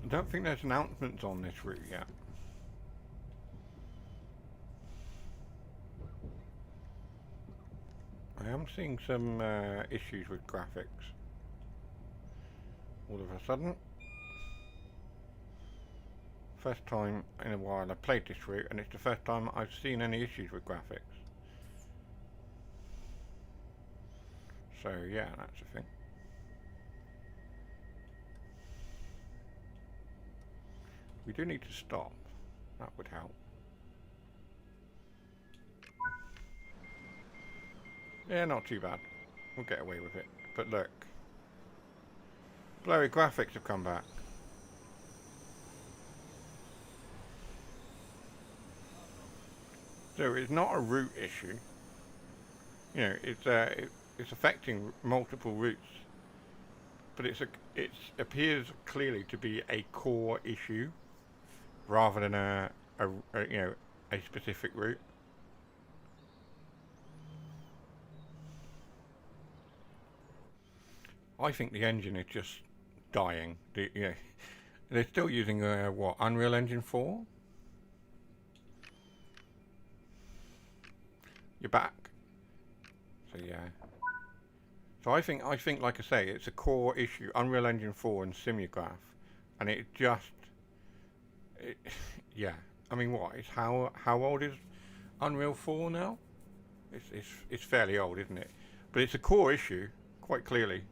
I don't think there's announcements on this route yet. I am seeing some issues with graphics. all of a sudden. First time in a while I've played this route, and it's the first time I've seen any issues with graphics. So yeah, that's the thing. We do need to stop. That would help. Yeah, not too bad. We'll get away with it. But look. Blurry graphics have come back. So it's not a route issue. You know, it's affecting multiple routes. But it appears clearly to be a core issue rather than a specific route. I think the engine is just dying. They're still using what, Unreal Engine 4? You're back. So yeah. So I think like I say, it's a core issue. Unreal Engine 4 and Simulgraph, and yeah. I mean, what? It's how old is Unreal 4 now? It's fairly old, isn't it? But it's a core issue, quite clearly.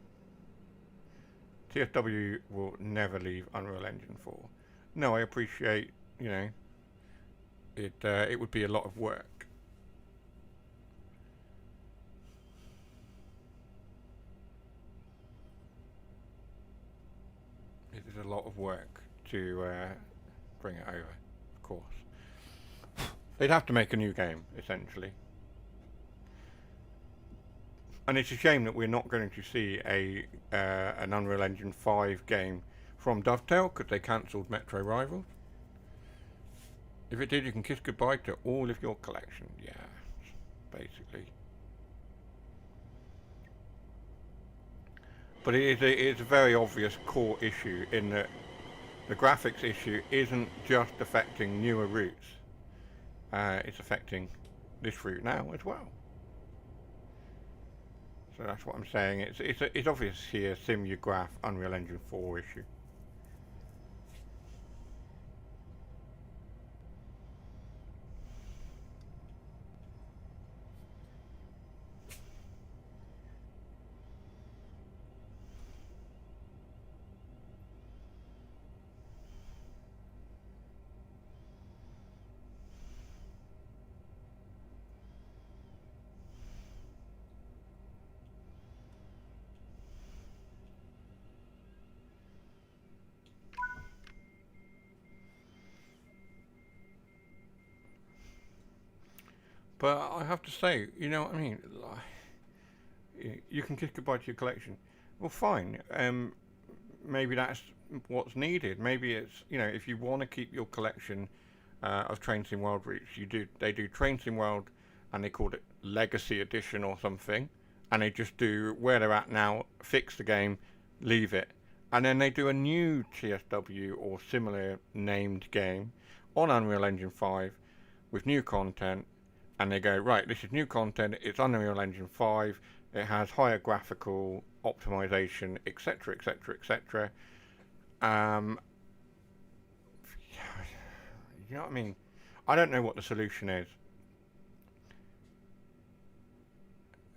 TSW will never leave Unreal Engine 4. No, I appreciate, you know, it would be a lot of work. It is a lot of work to bring it over, of course. They'd have to make a new game, essentially. And it's a shame that we're not going to see an Unreal Engine 5 game from Dovetail, because they cancelled Metro Rivals. If it did, you can kiss goodbye to all of your collection. Yeah, basically. But it is a very obvious core issue in that the graphics issue isn't just affecting newer routes. It's affecting this route now as well. So that's what I'm saying. It's obviously a Simulgraph Unreal Engine 4 issue. But I have to say, you know what I mean? You can kiss goodbye to your collection. Well, fine. Maybe that's what's needed. Maybe it's, you know, if you want to keep your collection of Train Sim World routes, they do Train Sim World, and they call it Legacy Edition or something, and they just do where they're at now, fix the game, leave it, and then they do a new TSW or similar named game on Unreal Engine 5 with new content. And they go, right, this is new content, it's Unreal Engine 5, it has higher graphical optimization, etc, etc, etc. You know what I mean? I don't know what the solution is.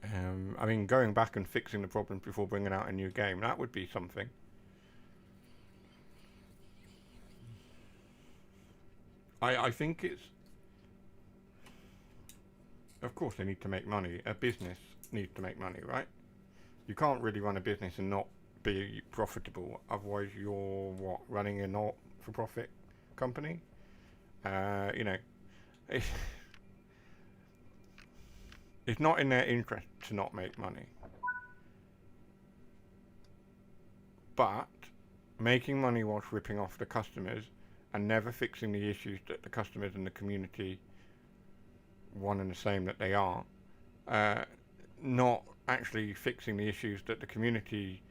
I mean, going back and fixing the problems before bringing out a new game, that would be something. I think it's... Of course they need to make money. A business needs to make money, right? You can't really run a business and not be profitable. Otherwise you're, what, running a not-for-profit company? You know, it's not in their interest to not make money. But making money whilst ripping off the customers and never fixing the issues that the customers and the community one and the same that they are, not actually fixing the issues that the community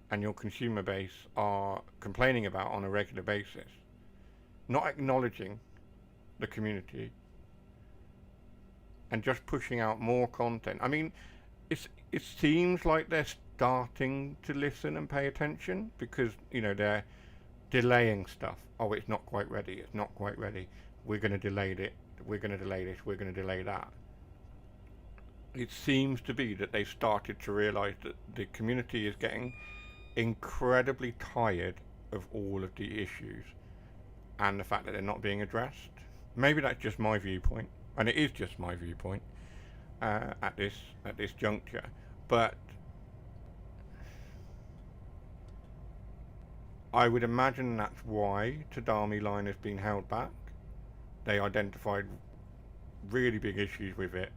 and your consumer base are complaining about on a regular basis, not acknowledging the community and just pushing out more content. I mean, it seems like they're starting to listen and pay attention, because they're delaying stuff. Oh, it's not quite ready. It's not quite ready. We're going to delay it. We're going to delay this. We're going to delay that. It seems to be that they've started to realise that the community is getting incredibly tired of all of the issues and the fact that they're not being addressed. Maybe that's just my viewpoint, and it is just my viewpoint at this juncture. But I would imagine that's why Tadami Line has been held back. They identified really big issues with it,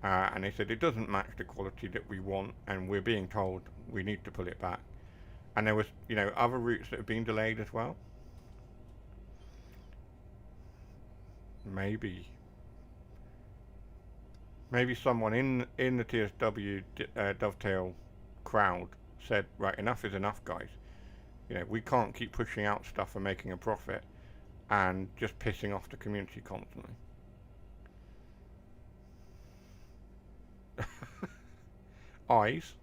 and they said it doesn't match the quality that we want, and we're being told we need to pull it back. And there was, other routes that have been delayed as well. Maybe someone in the TSW Dovetail crowd said, right, enough is enough, guys. We can't keep pushing out stuff and making a profit and just pissing off the community constantly. Eyes.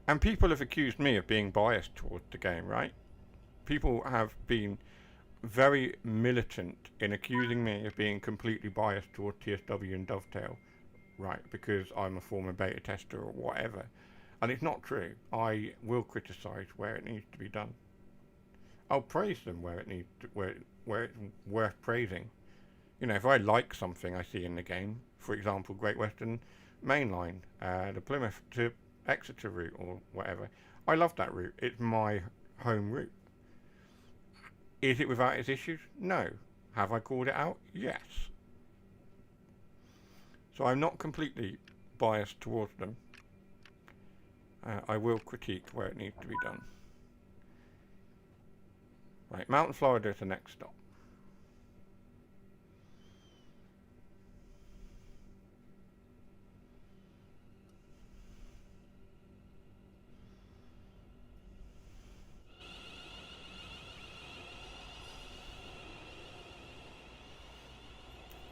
And people have accused me of being biased towards the game, right? People have been very militant in accusing me of being completely biased towards TSW and Dovetail, right, because I'm a former beta tester or whatever. And it's not true. I will criticise where it needs to be done. I'll praise them where it's worth praising. If I like something I see in the game, for example, Great Western Main Line, the Plymouth to Exeter route or whatever, I love that route. It's my home route. Is it without its issues? No. Have I called it out? Yes. So I'm not completely biased towards them. I will critique where it needs to be done. Right, Mountain Florida is the next stop.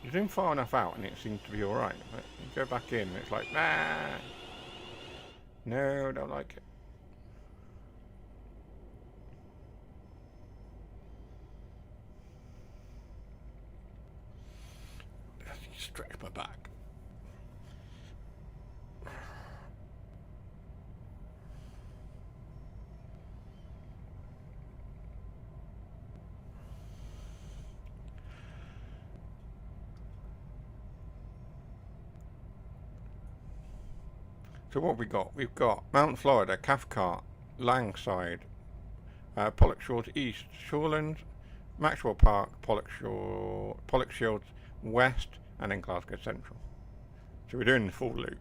You zoom far enough out and it seems to be alright, but you go back in and it's like, nah, no, don't like it. Stretch my back. So what have we got? We've got Mount Florida, Cathcart, Langside, Pollock Shores East, Shoreland, Maxwell Park, Pollock Shields West, and then Glasgow Central. So we're doing the full loop.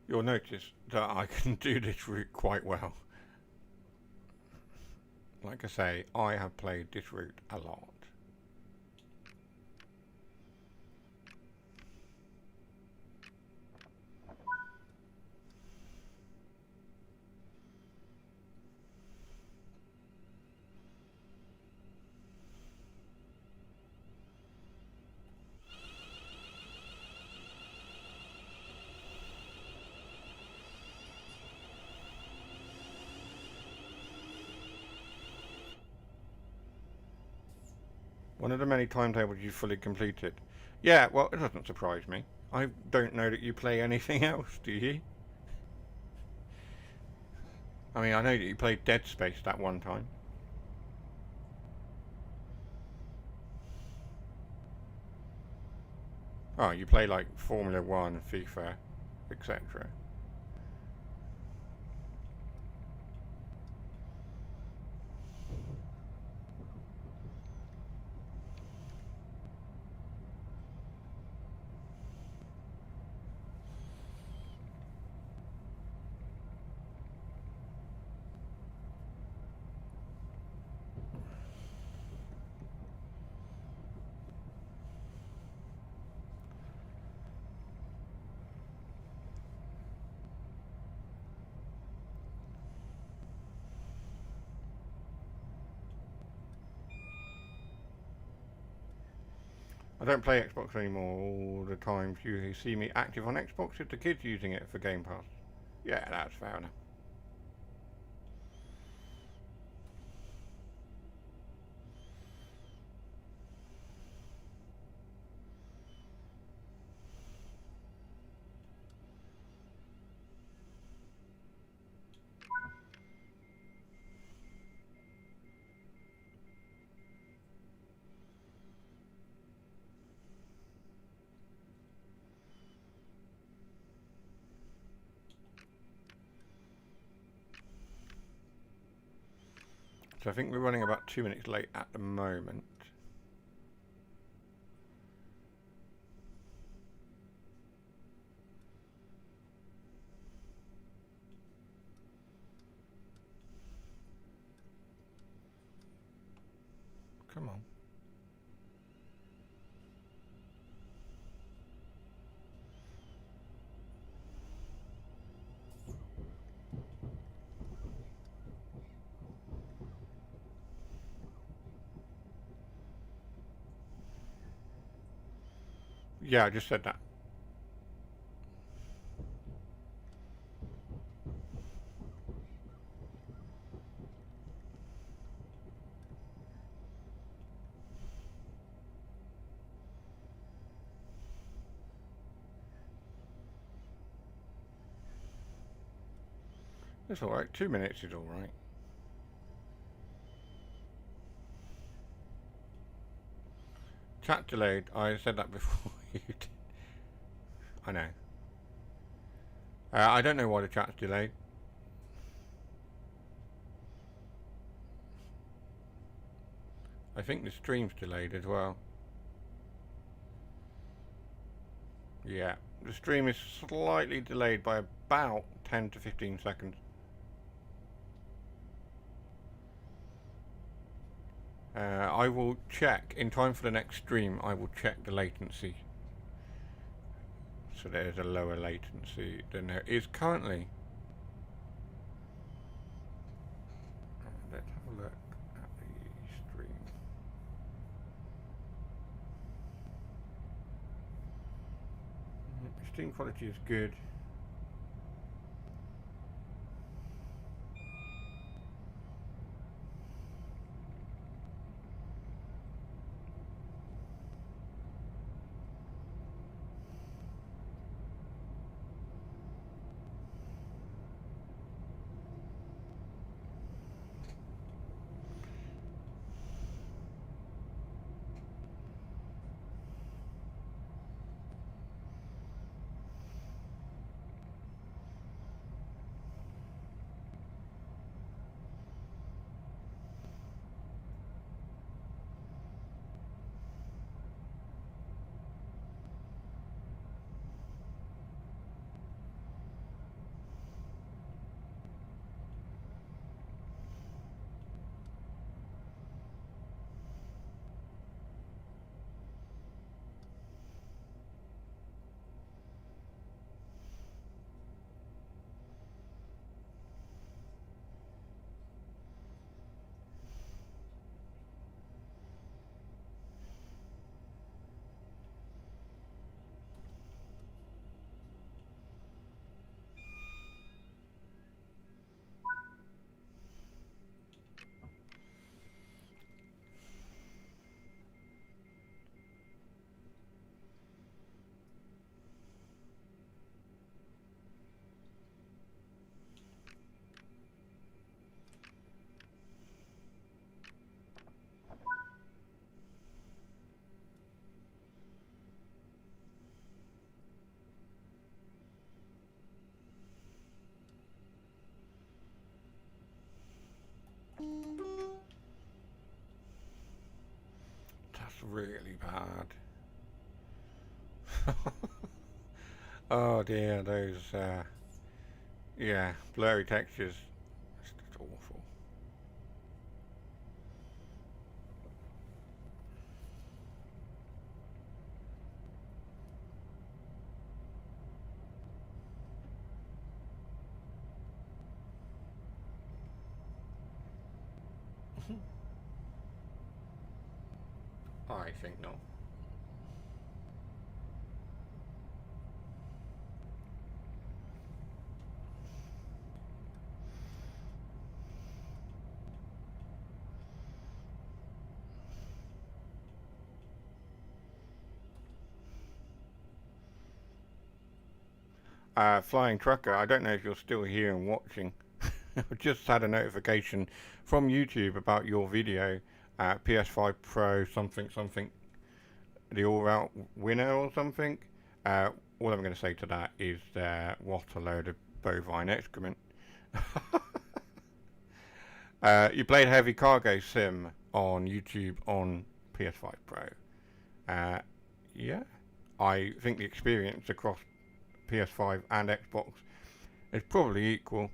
You'll notice that I can do this route quite well. Like I say, I have played this route a lot. One of the many timetables you fully completed. Yeah, well, it doesn't surprise me. I don't know that you play anything else, do you? I mean, I know that you played Dead Space that one time. Oh, you play like Formula 1, FIFA, etc. I don't play Xbox anymore all the time. You see me active on Xbox if the kids using it for Game Pass. Yeah, that's fair enough. So I think we're running about 2 minutes late at the moment. Come on. Yeah, I just said that. It's alright. 2 minutes is alright. Chat delayed. I said that before you did. I know. I don't know why the chat's delayed. I think the stream's delayed as well. Yeah, the stream is slightly delayed by about 10 to 15 seconds. I will check, in time for the next stream, I will check the latency. So there's a lower latency than there is currently. Let's have a look at the stream. Stream quality is good. That's really bad. Oh dear, those, yeah, blurry textures. It's just awful. I think not. Flying Trucker, I don't know if you're still here and watching. I've just had a notification from YouTube about your video, PS5 Pro something something, the all-round winner or something. All I'm going to say to that is, what a load of bovine excrement. You played Heavy Cargo Sim on YouTube on PS5 Pro. Yeah, I think the experience across PS5 and Xbox is probably equal.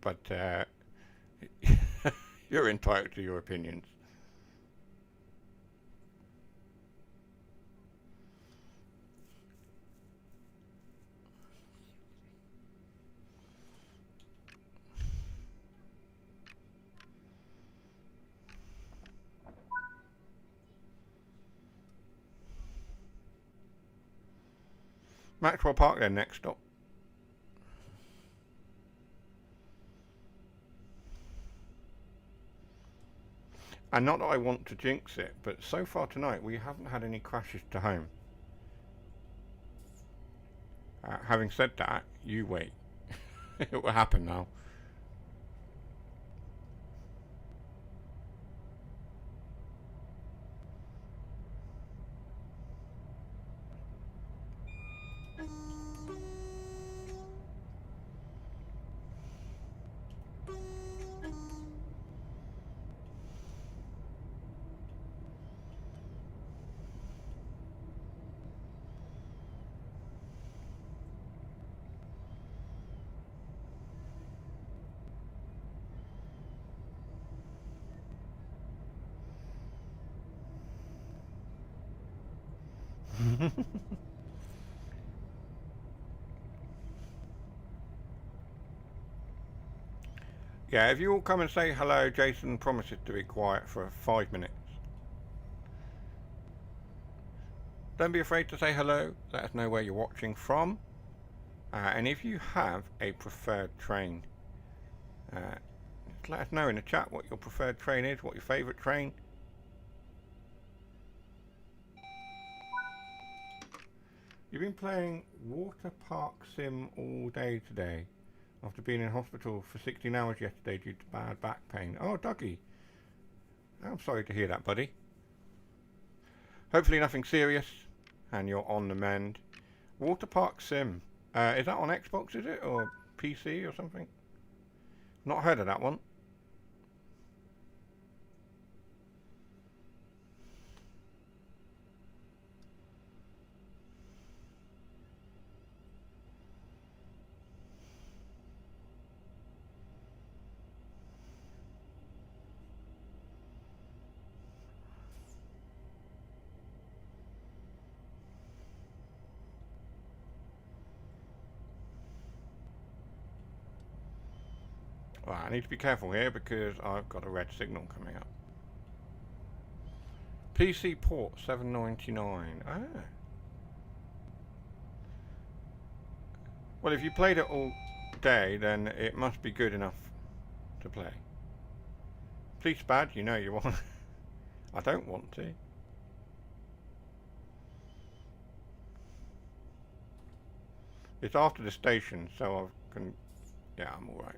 But you're entitled to your opinions. Maxwell Park then, next stop. And not that I want to jinx it, but so far tonight we haven't had any crashes to home. Having said that, you wait. It will happen now. Yeah, if you all come and say hello, Jason promises to be quiet for 5 minutes. Don't be afraid to say hello. Let us know where you're watching from. And if you have a preferred train, just let us know in the chat what your preferred train is, what your favourite train. You've been playing Water Park Sim all day today, after being in hospital for 16 hours yesterday due to bad back pain. Oh, Dougie. I'm sorry to hear that, buddy. Hopefully nothing serious, and you're on the mend. Water Park Sim. Is that on Xbox, is it? Or PC or something? Not heard of that one. Well, I need to be careful here because I've got a red signal coming up. PC port $7.99. Ah. Well, if you played it all day, then it must be good enough to play. Please, bad, you know you want. I don't want to. It's after the station, so I can. Yeah, I'm all right.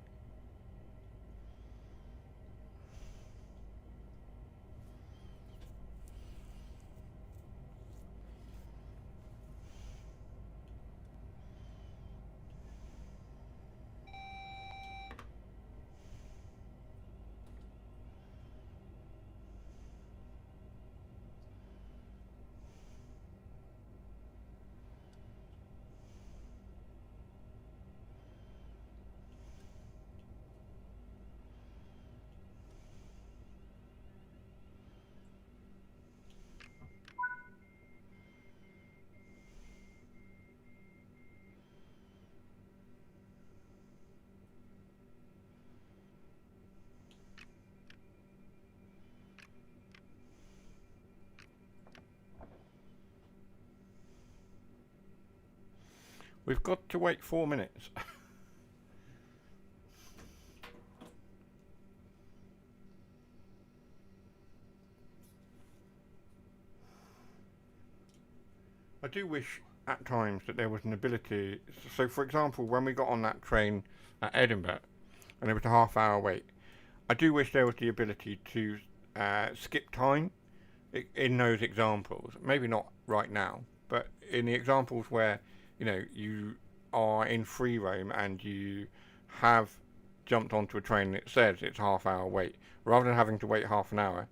We've got to wait 4 minutes. I do wish at times that there was an ability. So, for example, when we got on that train at Edinburgh and it was a half-hour wait, I do wish there was the ability to skip time in those examples. Maybe not right now, but in the examples where you are in free roam and you have jumped onto a train that says it's half-hour wait, rather than having to wait half an hour.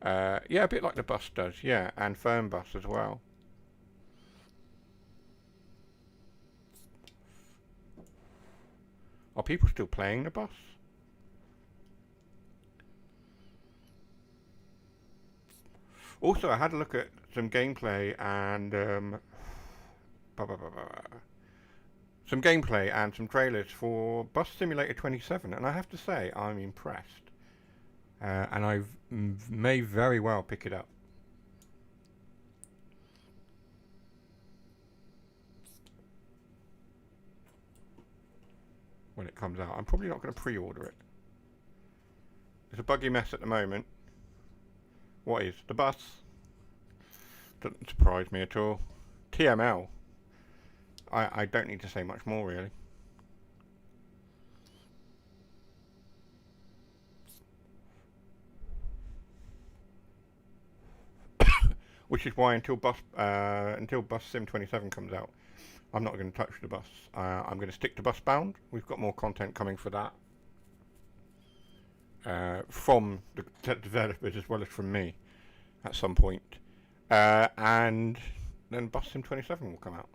Yeah, a bit like the bus does. Yeah, and phone bus as well. Are people still playing the bus? Also, I had a look at some gameplay and some gameplay and some trailers for Bus Simulator 27, and I have to say I'm impressed. And I may very well pick it up. When it comes out. I'm probably not going to pre-order it. It's a buggy mess at the moment. What is? The bus? Doesn't surprise me at all. TML. I don't need to say much more, really. Which is why until Bus Sim 27 comes out, I'm not going to touch the bus. I'm going to stick to Busbound. We've got more content coming for that. From the developers as well as from me at some point. And then Bus Sim 27 will come out.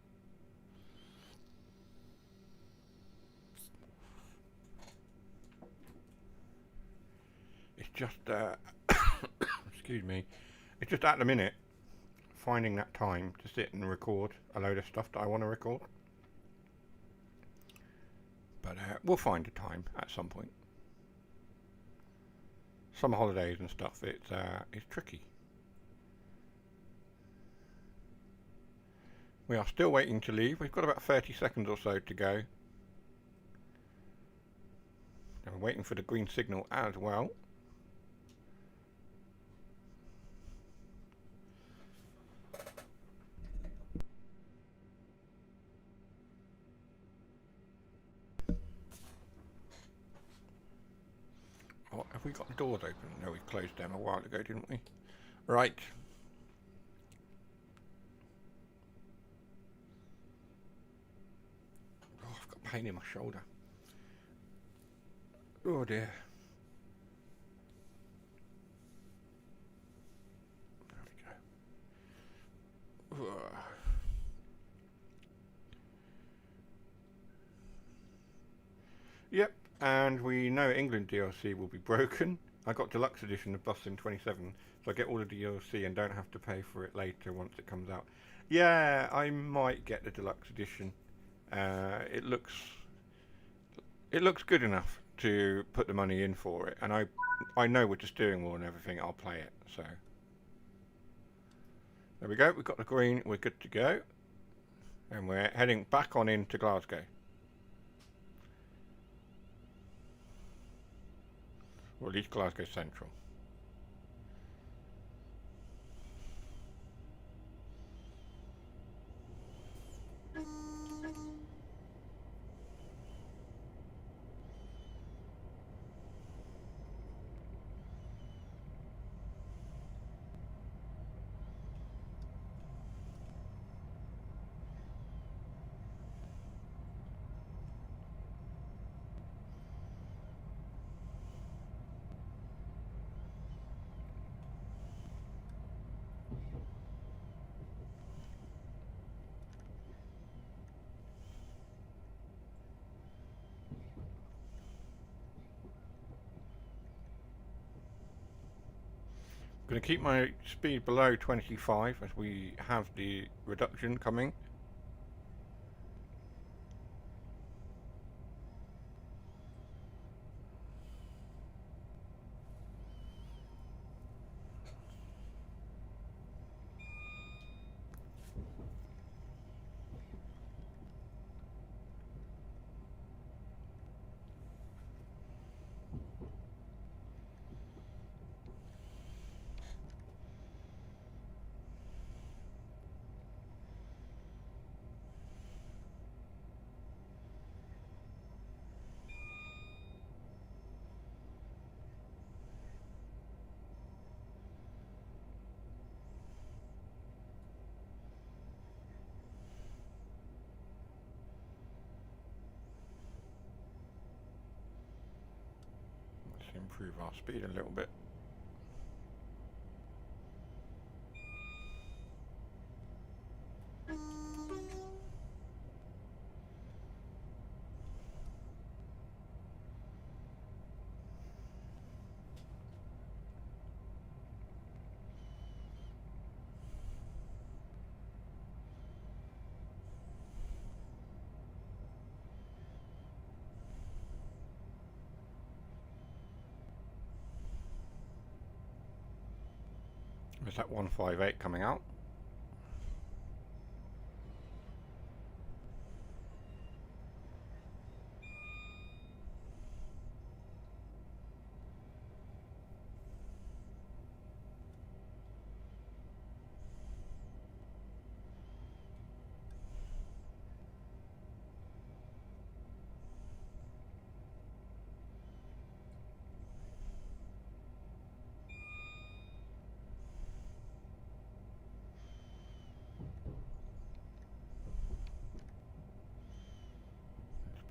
It's just, excuse me, it's just at the minute finding that time to sit and record a load of stuff that I want to record. But we'll find a time at some point. Summer holidays and stuff, it's tricky. We are still waiting to leave. We've got about 30 seconds or so to go. And we're waiting for the green signal as well. Oh, have we got the doors open? No, we closed them a while ago, didn't we? Right. Oh, I've got pain in my shoulder. Oh dear. There we go. Yep, and we know England DLC will be broken. I got deluxe edition of Bus Sim 27, so I get all the DLC and don't have to pay for it later once it comes out. Yeah, I might get the deluxe edition. It looks good enough to put the money in for it, and I know with the steering wheel and everything I'll play it. So there we go. We've got the green. We're good to go, and we're heading back on into Glasgow. Or at least Glasgow Central. I'm going to keep my speed below 25 as we have the reduction coming. improve our speed a little bit. Is that 158 coming out?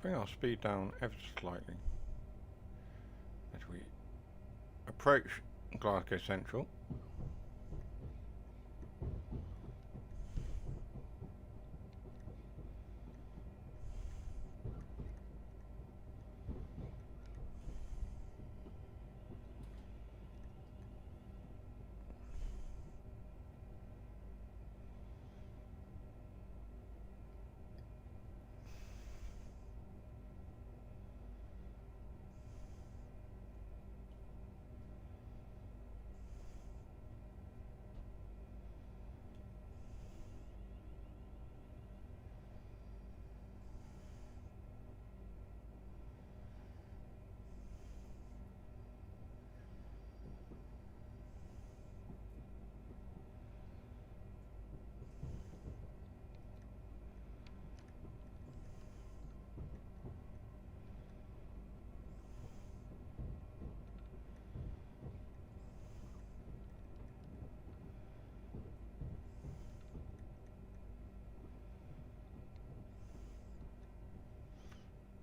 Bring our speed down ever so slightly as we approach Glasgow Central.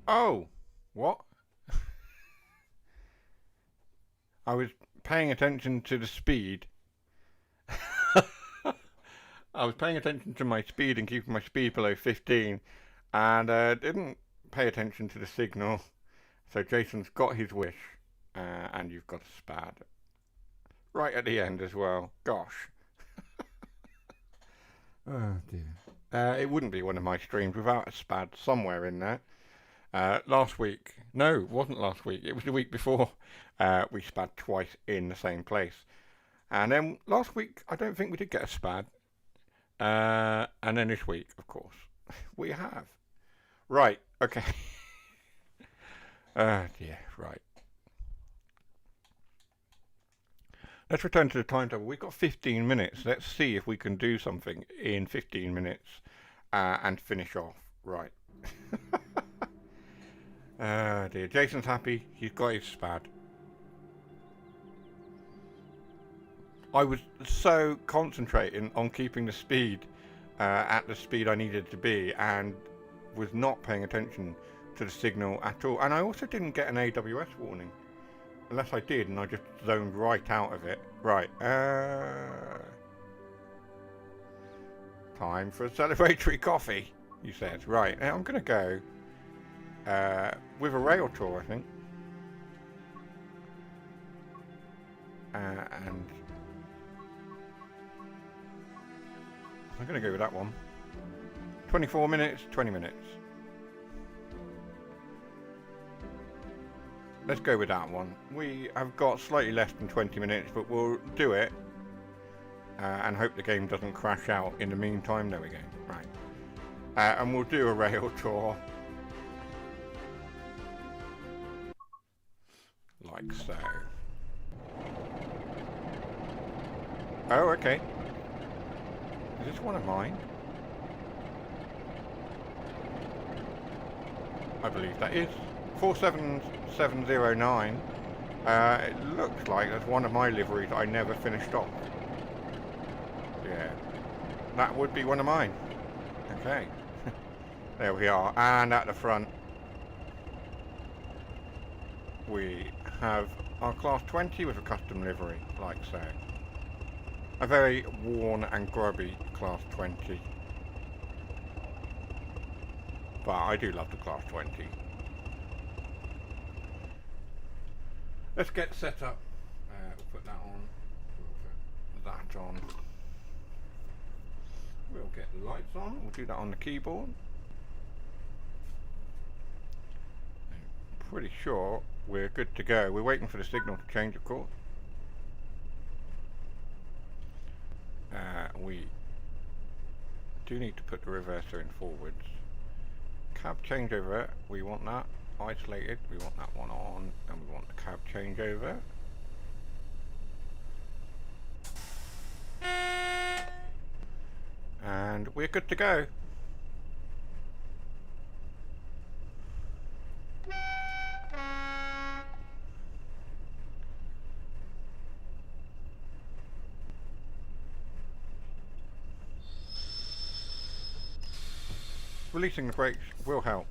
Oh, what? I was paying attention to the speed. I was paying attention to my speed and keeping my speed below 15, and didn't pay attention to the signal. So Jason's got his wish, and you've got a spad. Right at the end as well. Gosh. Oh dear. It wouldn't be one of my streams without a spad somewhere in there. Last week, no, it wasn't last week, it was the week before, we spad twice in the same place. And then last week, I don't think we did get a spad. And then this week, of course, we have. Right, okay. Oh dear, right. Let's return to the timetable. We've got 15 minutes. Let's see if we can do something in 15 minutes and finish off. Right. Oh dear, Jason's happy, he's got his spad. I was so concentrating on keeping the speed at the speed I needed to be and was not paying attention to the signal at all. And I also didn't get an AWS warning. Unless I did and I just zoned right out of it. Right, time for a celebratory coffee, he says. Right, now I'm going to go with a rail tour, I think. And I'm going to go with that one. 24 minutes, 20 minutes. Let's go with that one. We have got slightly less than 20 minutes, but we'll do it and hope the game doesn't crash out in the meantime. There we go. Right. And we'll do a rail tour. Like so. Oh, okay. Is this one of mine? I believe that is. 47709. It looks like that's one of my liveries I never finished off. Yeah. That would be one of mine. Okay. There we are. And at the front we have our Class 20 with a custom livery, like so. A very worn and grubby Class 20. But I do love the Class 20. Let's get set up. We'll put that on. We'll put that on. We'll get the lights on. We'll do that on the keyboard. I'm pretty sure we're good to go. We're waiting for the signal to change, of course. We do need to put the reverser in forwards. Cab changeover, we want that isolated, we want that one on, and we want the cab changeover. And we're good to go. Releasing the brakes will help.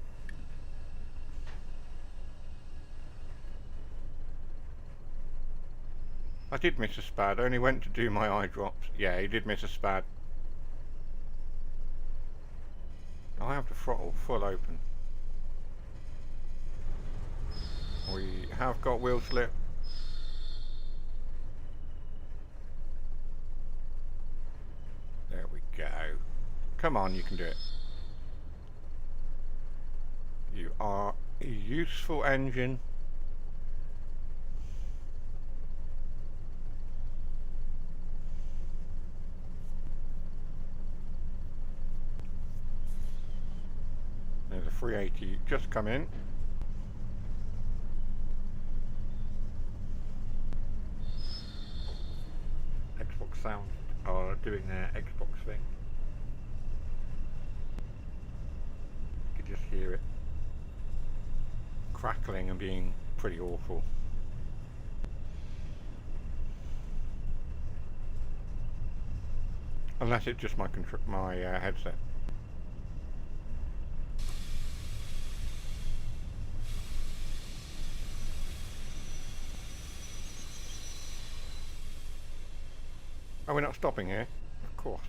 I did miss a spad, I only went to do my eye drops. Yeah, he did miss a spad. I have the throttle full open. We have got wheel slip. There we go. Come on, you can do it. You are a useful engine. There's a 380 just come in. Xbox sound are doing their Xbox thing. You can just hear it crackling and being pretty awful. Unless it's just my headset. Oh, we're not stopping here? Of course.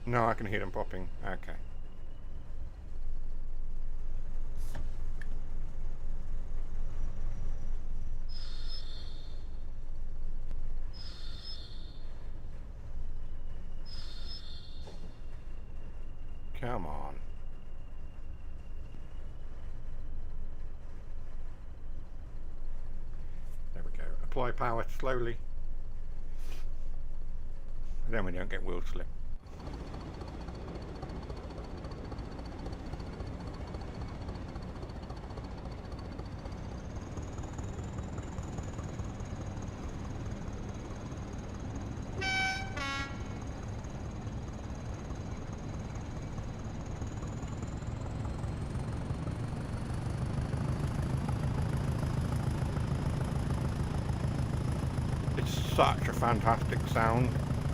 No, I can hear them popping. Okay. Come on. There we go. Apply power slowly. And then we don't get wheel slip. Such a fantastic sound,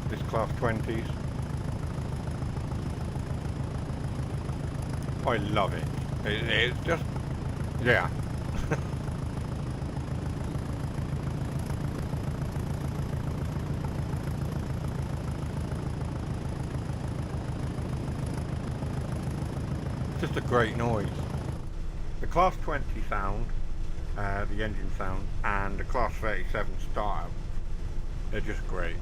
this Class 20s. I love it. It's just, yeah. Just a great noise. The Class 20 sound, the engine sound, and the Class 37 startup. They're just great.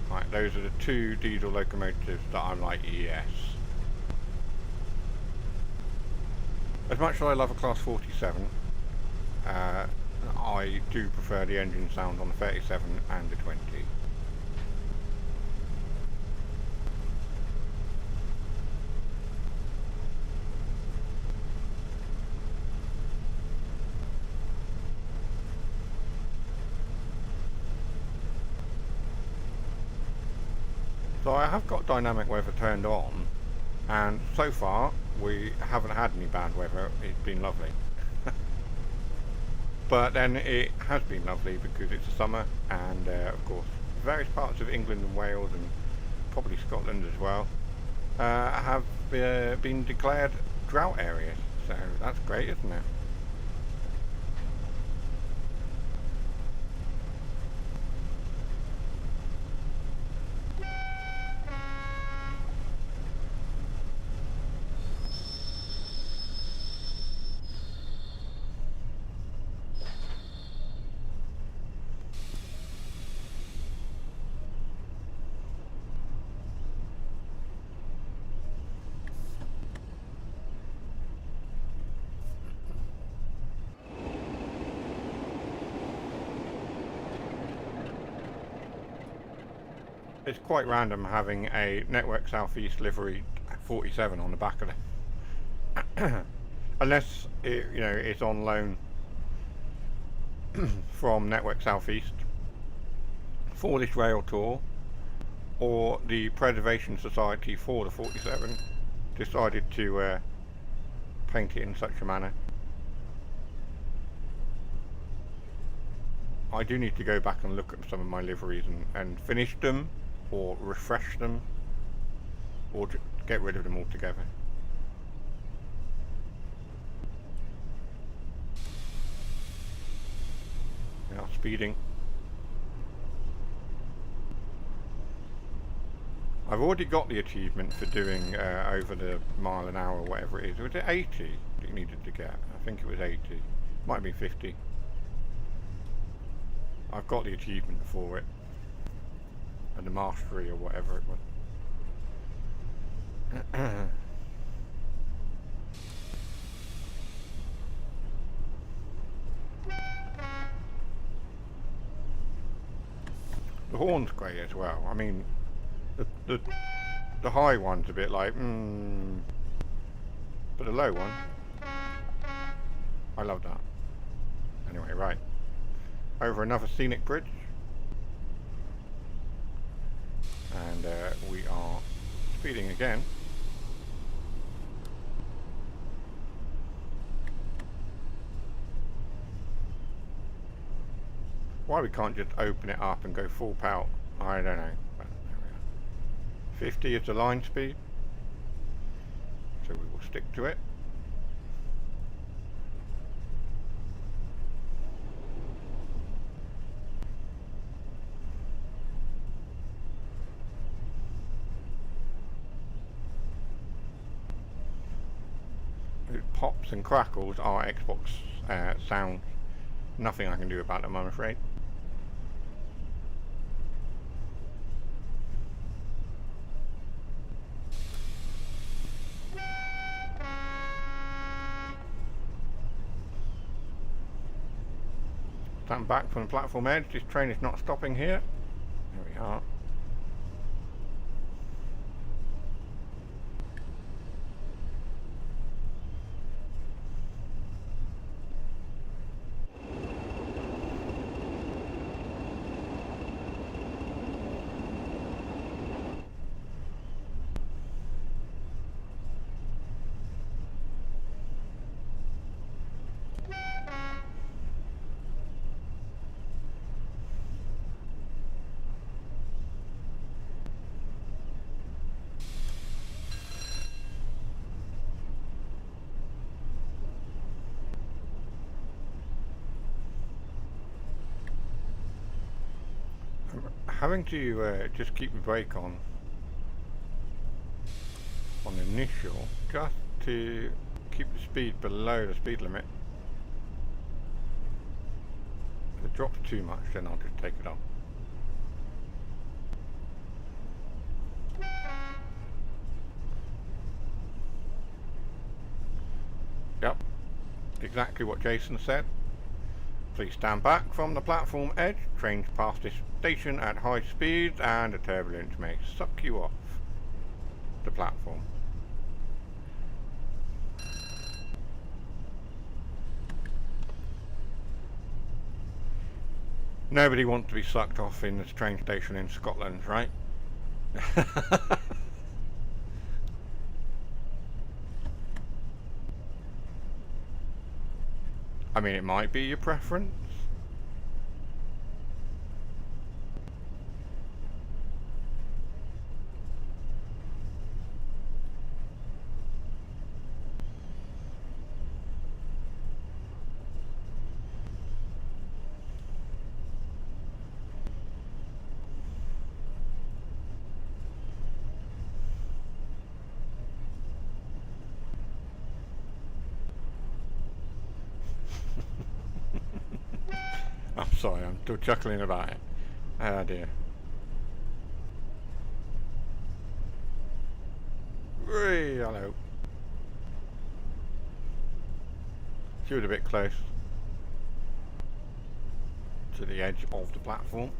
Right, those are the two diesel locomotives that I'm like, yes. As much as I love a Class 47, I do prefer the engine sound on the 37 and the 20. So I have got dynamic weather turned on, and so far we haven't had any bad weather. It's been lovely. But then it has been lovely because it's the summer, and of course various parts of England and Wales and probably Scotland as well have been declared drought areas. So that's great, isn't it? It's quite random having a Network Southeast livery 47 on the back of it. Unless it, it's on loan from Network Southeast for this rail tour, or the Preservation Society for the 47 decided to paint it in such a manner. I do need to go back and look at some of my liveries and finish them, or refresh them, or get rid of them altogether. Now speeding. I've already got the achievement for doing over the mile an hour or whatever it is. Was it 80 that you needed to get? I think it was 80. Might be 50. I've got the achievement for it. And the mastery or whatever it was. The horn's great as well. I mean, the high one's a bit like, but the low one, I love that. Anyway, right. Over another scenic bridge. And we are speeding again. Why we can't just open it up and go full pout, I don't know. But there we are. 50 is the line speed, so we will stick to it. It pops and crackles are Xbox sounds. Nothing I can do about them, I'm afraid. Stand back from the platform edge. This train is not stopping here. There we are. Having to just keep the brake on initial, just to keep the speed below the speed limit. If it drops too much, then I'll just take it off. Yep, exactly what Jason said. Please stand back from the platform edge. Trains past this station at high speeds and the turbulence may suck you off the platform. Nobody wants to be sucked off in this train station in Scotland, right? I mean, it might be your preference. I'm sorry, I'm still chuckling about it. Oh dear. Whee, hello. She was a bit close to the edge of the platform.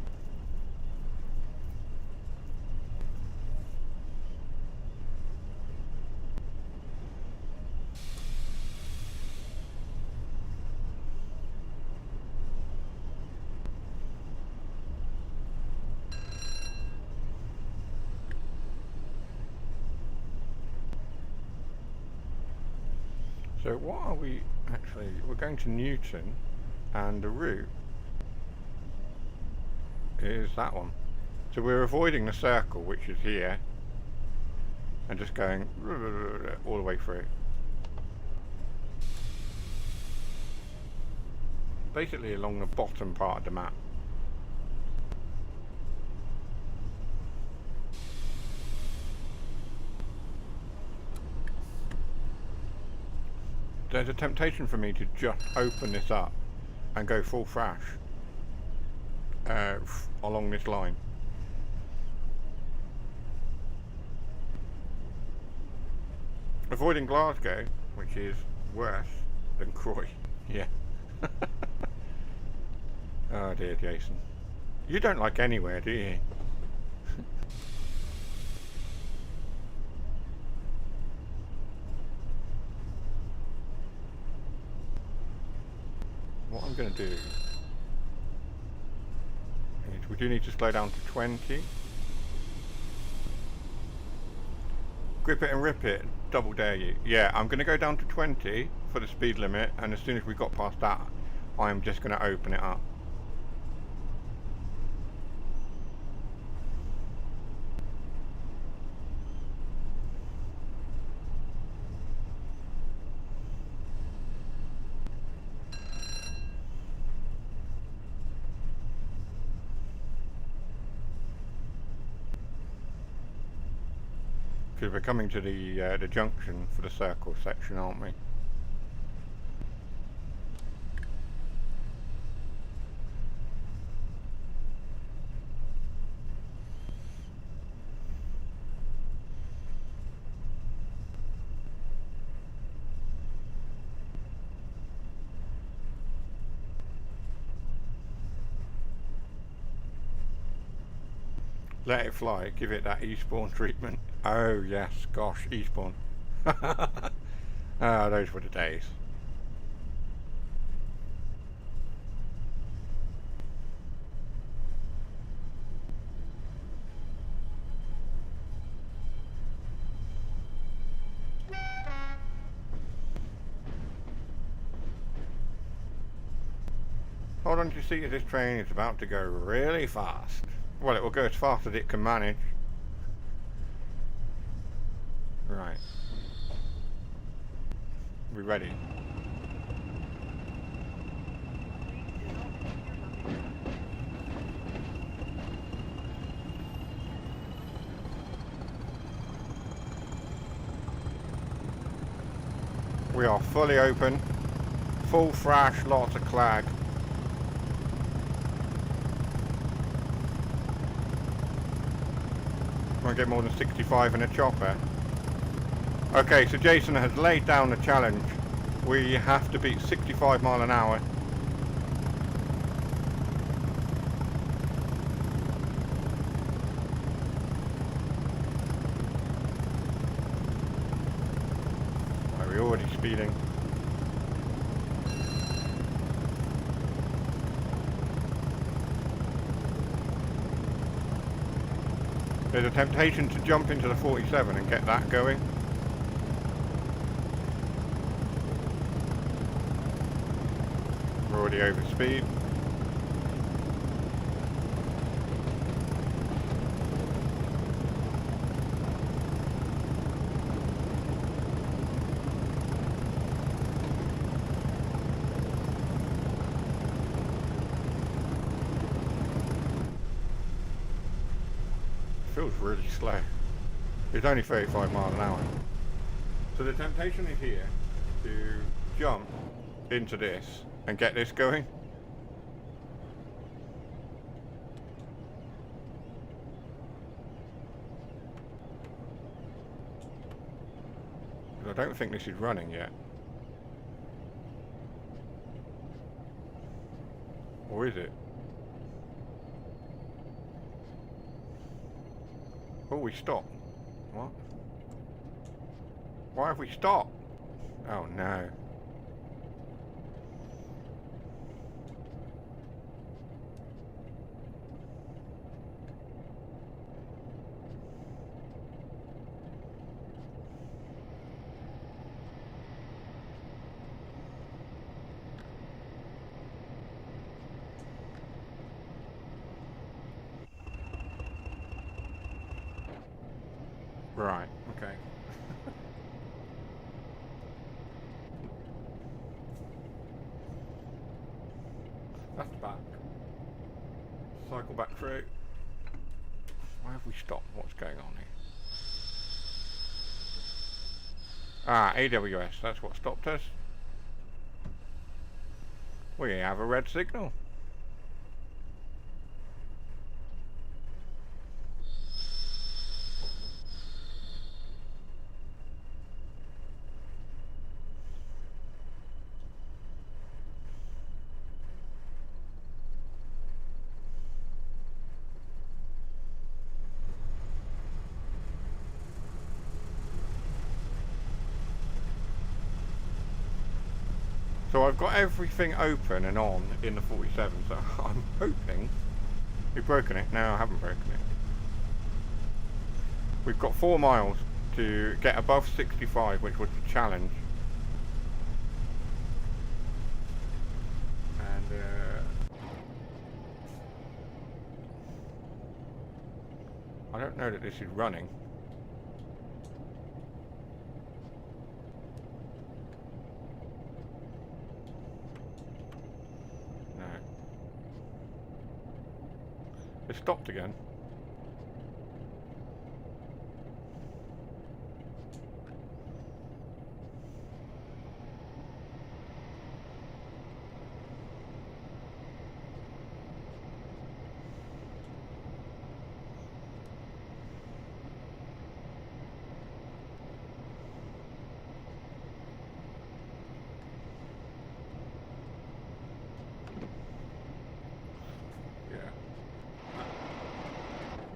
So what are we actually... We're going to Newton, and the route is that one. So we're avoiding the circle, which is here, and just going all the way through. Basically along the bottom part of the map. There's a temptation for me to just open this up and go full thrash along this line. Avoiding Glasgow, which is worse than Croy. Yeah. Oh dear, Jason. You don't like anywhere, do you? What I'm going to do is we do need to slow down to 20. Grip it and rip it, double dare you. Yeah, I'm going to go down to 20 for the speed limit, and as soon as we got past that, I'm just going to open it up. Because we're coming to the junction for the circle section, aren't we? Let it fly, give it that Eastbourne treatment. Oh yes, gosh, Eastbourne. Ah, those were the days. Hold on to your seat as this train is about to go really fast. Well, it will go as fast as it can manage. Right. We ready? We are fully open. Full thrash, lots of clag. Won't get more than 65 in a chopper. Okay, so Jason has laid down the challenge. We have to beat 65 mile an hour. Are we already speeding? There's a temptation to jump into the 47 and get that going. We're already over speed. Feels really slow. It's only 35 miles an hour. So the temptation is here to jump into this and get this going. Because I don't think this is running yet. Or is it? Oh, we stopped. What? Why have we stopped? Oh no. Right, okay. That's back. Cycle back through. Why have we stopped? What's going on here? Ah, AWS, that's what stopped us. We have a red signal. So I've got everything open and on in the 47, so I'm hoping we've broken it. No, I haven't broken it. We've got 4 miles to get above 65, which was the challenge. And I don't know that this is running. No. It stopped again.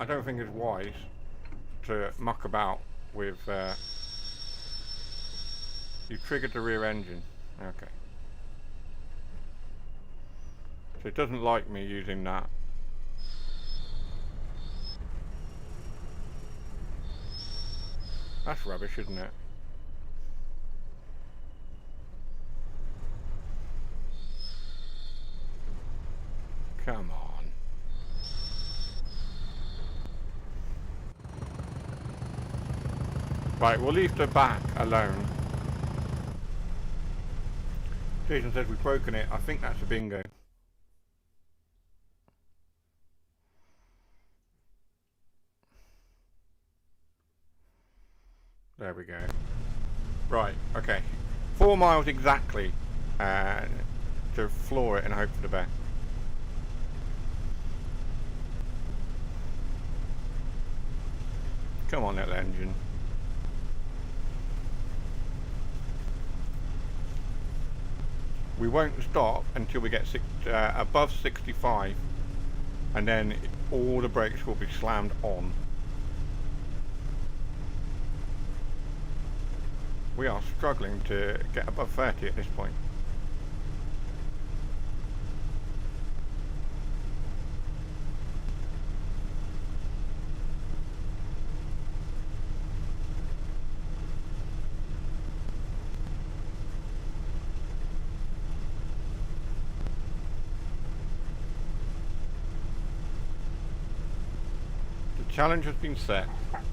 I don't think it's wise to muck about with. You triggered the rear engine. Okay. So it doesn't like me using that. That's rubbish, isn't it? Come on. Right, we'll leave the back alone. Jason says we've broken it. I think that's a bingo. There we go. Right, okay. 4 miles exactly to floor it and hope for the best. Come on, little engine. We won't stop until we get above 65, and then all the brakes will be slammed on. We are struggling to get above 30 at this point. Challenge has been set,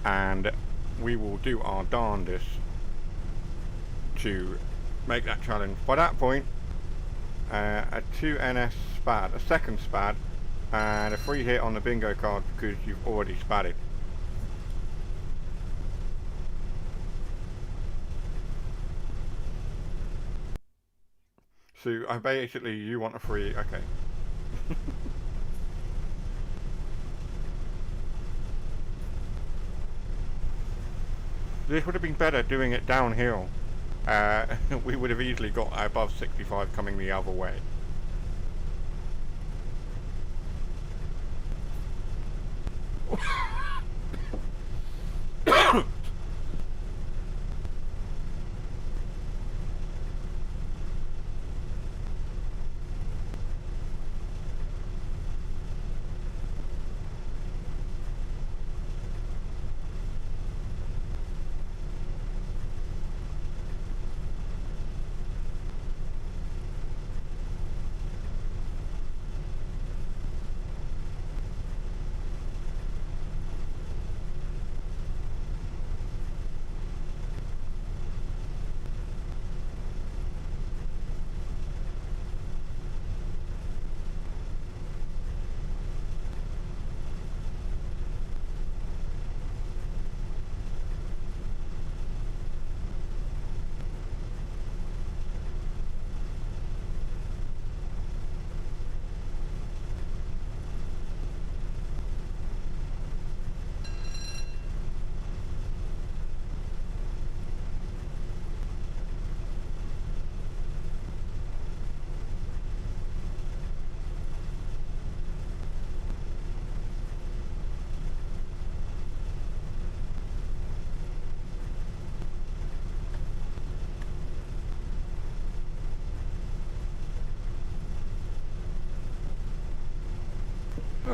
and we will do our darndest to make that challenge. By that point, a 2NS spad, a second spad, and a free hit on the bingo card because you've already spadded. So basically you want a free, okay. This would have been better doing it downhill. We would have easily got above 65 coming the other way.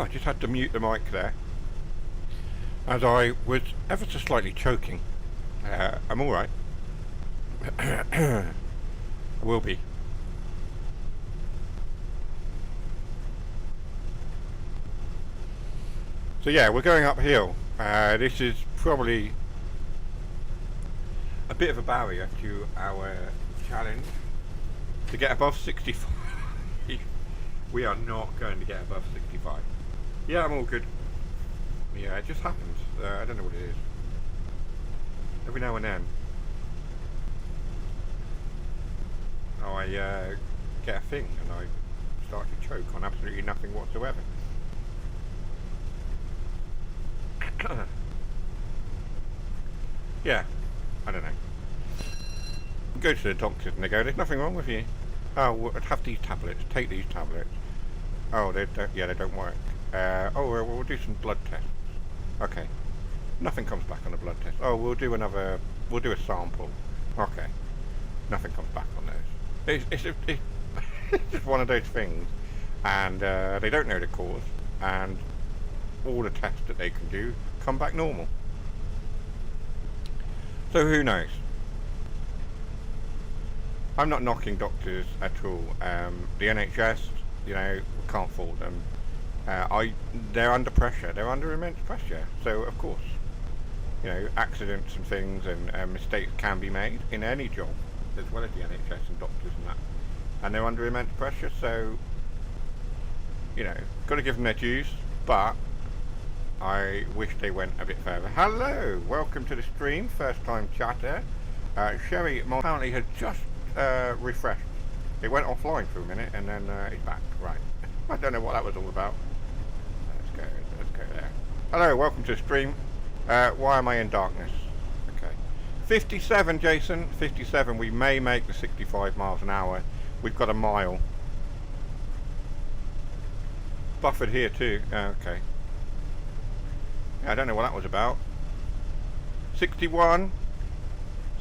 I just had to mute the mic there, as I was ever so slightly choking. I'm alright. I will be. So yeah, we're going uphill. This is probably a bit of a barrier to our challenge to get above 65. We are not going to get above 65. Yeah, I'm all good. Yeah, it just happens. I don't know what it is. Every now and then, I get a thing and I start to choke on absolutely nothing whatsoever. Yeah, I don't know. Go to the doctors and they go, "There's nothing wrong with you. Oh, well, have these tablets. Take these tablets. Oh, they don't. Yeah, they don't work. We'll do some blood tests. Okay. Nothing comes back on the blood test. Oh, we'll do a sample. Okay. Nothing comes back on those. It's just one of those things, and they don't know the cause, and all the tests that they can do come back normal. So who knows? I'm not knocking doctors at all. The NHS, we can't fault them. They're under pressure. They're under immense pressure. So of course, accidents and things and mistakes can be made in any job, as well as the NHS and doctors and that. And they're under immense pressure. So, got to give them their dues. But I wish they went a bit further. Hello, welcome to the stream. First time chatter. Sherry apparently had just refreshed. It went offline for a minute and then it's back. Right. I don't know what that was all about. Let's go there. Hello, welcome to the stream. Why am I in darkness? Okay. 57, Jason. 57. We may make the 65 miles an hour. We've got a mile. Buffered here too. Okay. Yeah, I don't know what that was about. 61.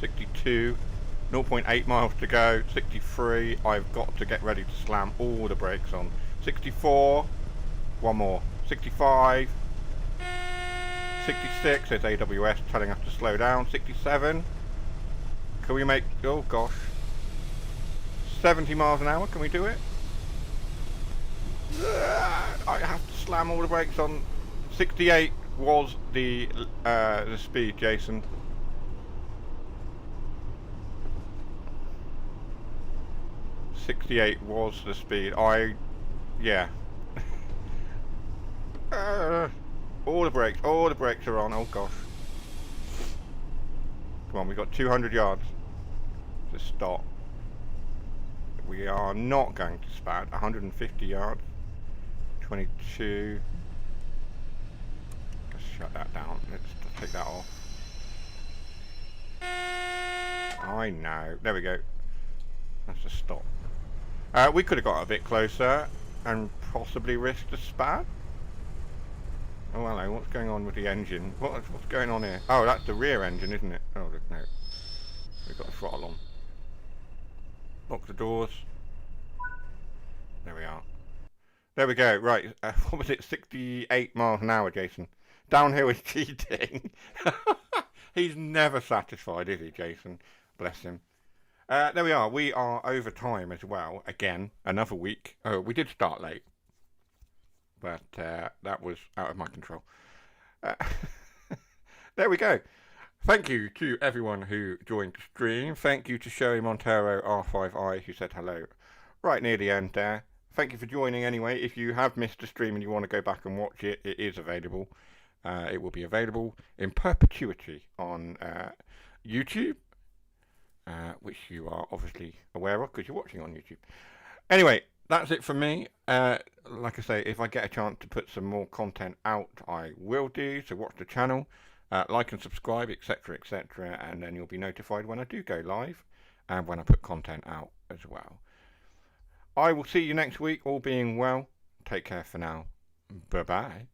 62. 0.8 miles to go. 63. I've got to get ready to slam all the brakes on. 64. One more. 65. 66. There's AWS telling us to slow down. 67. Can we make... Oh gosh. 70 miles an hour. Can we do it? I have to slam all the brakes on. 68 was the speed, Jason. 68 was the speed. Yeah. All the brakes are on. Oh gosh. Come on, we've got 200 yards to stop. We are not going to spat. 150 yards. 22. Let's shut that down. Let's take that off. I know. There we go. That's a stop. We could have got a bit closer and possibly risked a spat. Oh hello, what's going on with the engine? What's going on here? Oh, that's the rear engine, isn't it? Oh no. We've got the throttle on. Lock the doors. There we are. There we go, right. What was it? 68 miles an hour, Jason. Downhill is cheating. He's never satisfied, is he, Jason? Bless him. There we are. We are over time as well. Again, another week. Oh, we did start late. But that was out of my control. There we go. Thank you to everyone who joined the stream. Thank you to Sherry Montero R5I who said hello right near the end there. Thank you for joining anyway. If you have missed the stream and you want to go back and watch it, it is available. It will be available in perpetuity on YouTube, which you are obviously aware of because you're watching on YouTube. Anyway, that's it from me. Like I say, if I get a chance to put some more content out, I will do. So watch the channel, like and subscribe, etc., etc., and then you'll be notified when I do go live and when I put content out as well. I will see you next week, all being well. Take care for now. Bye-bye.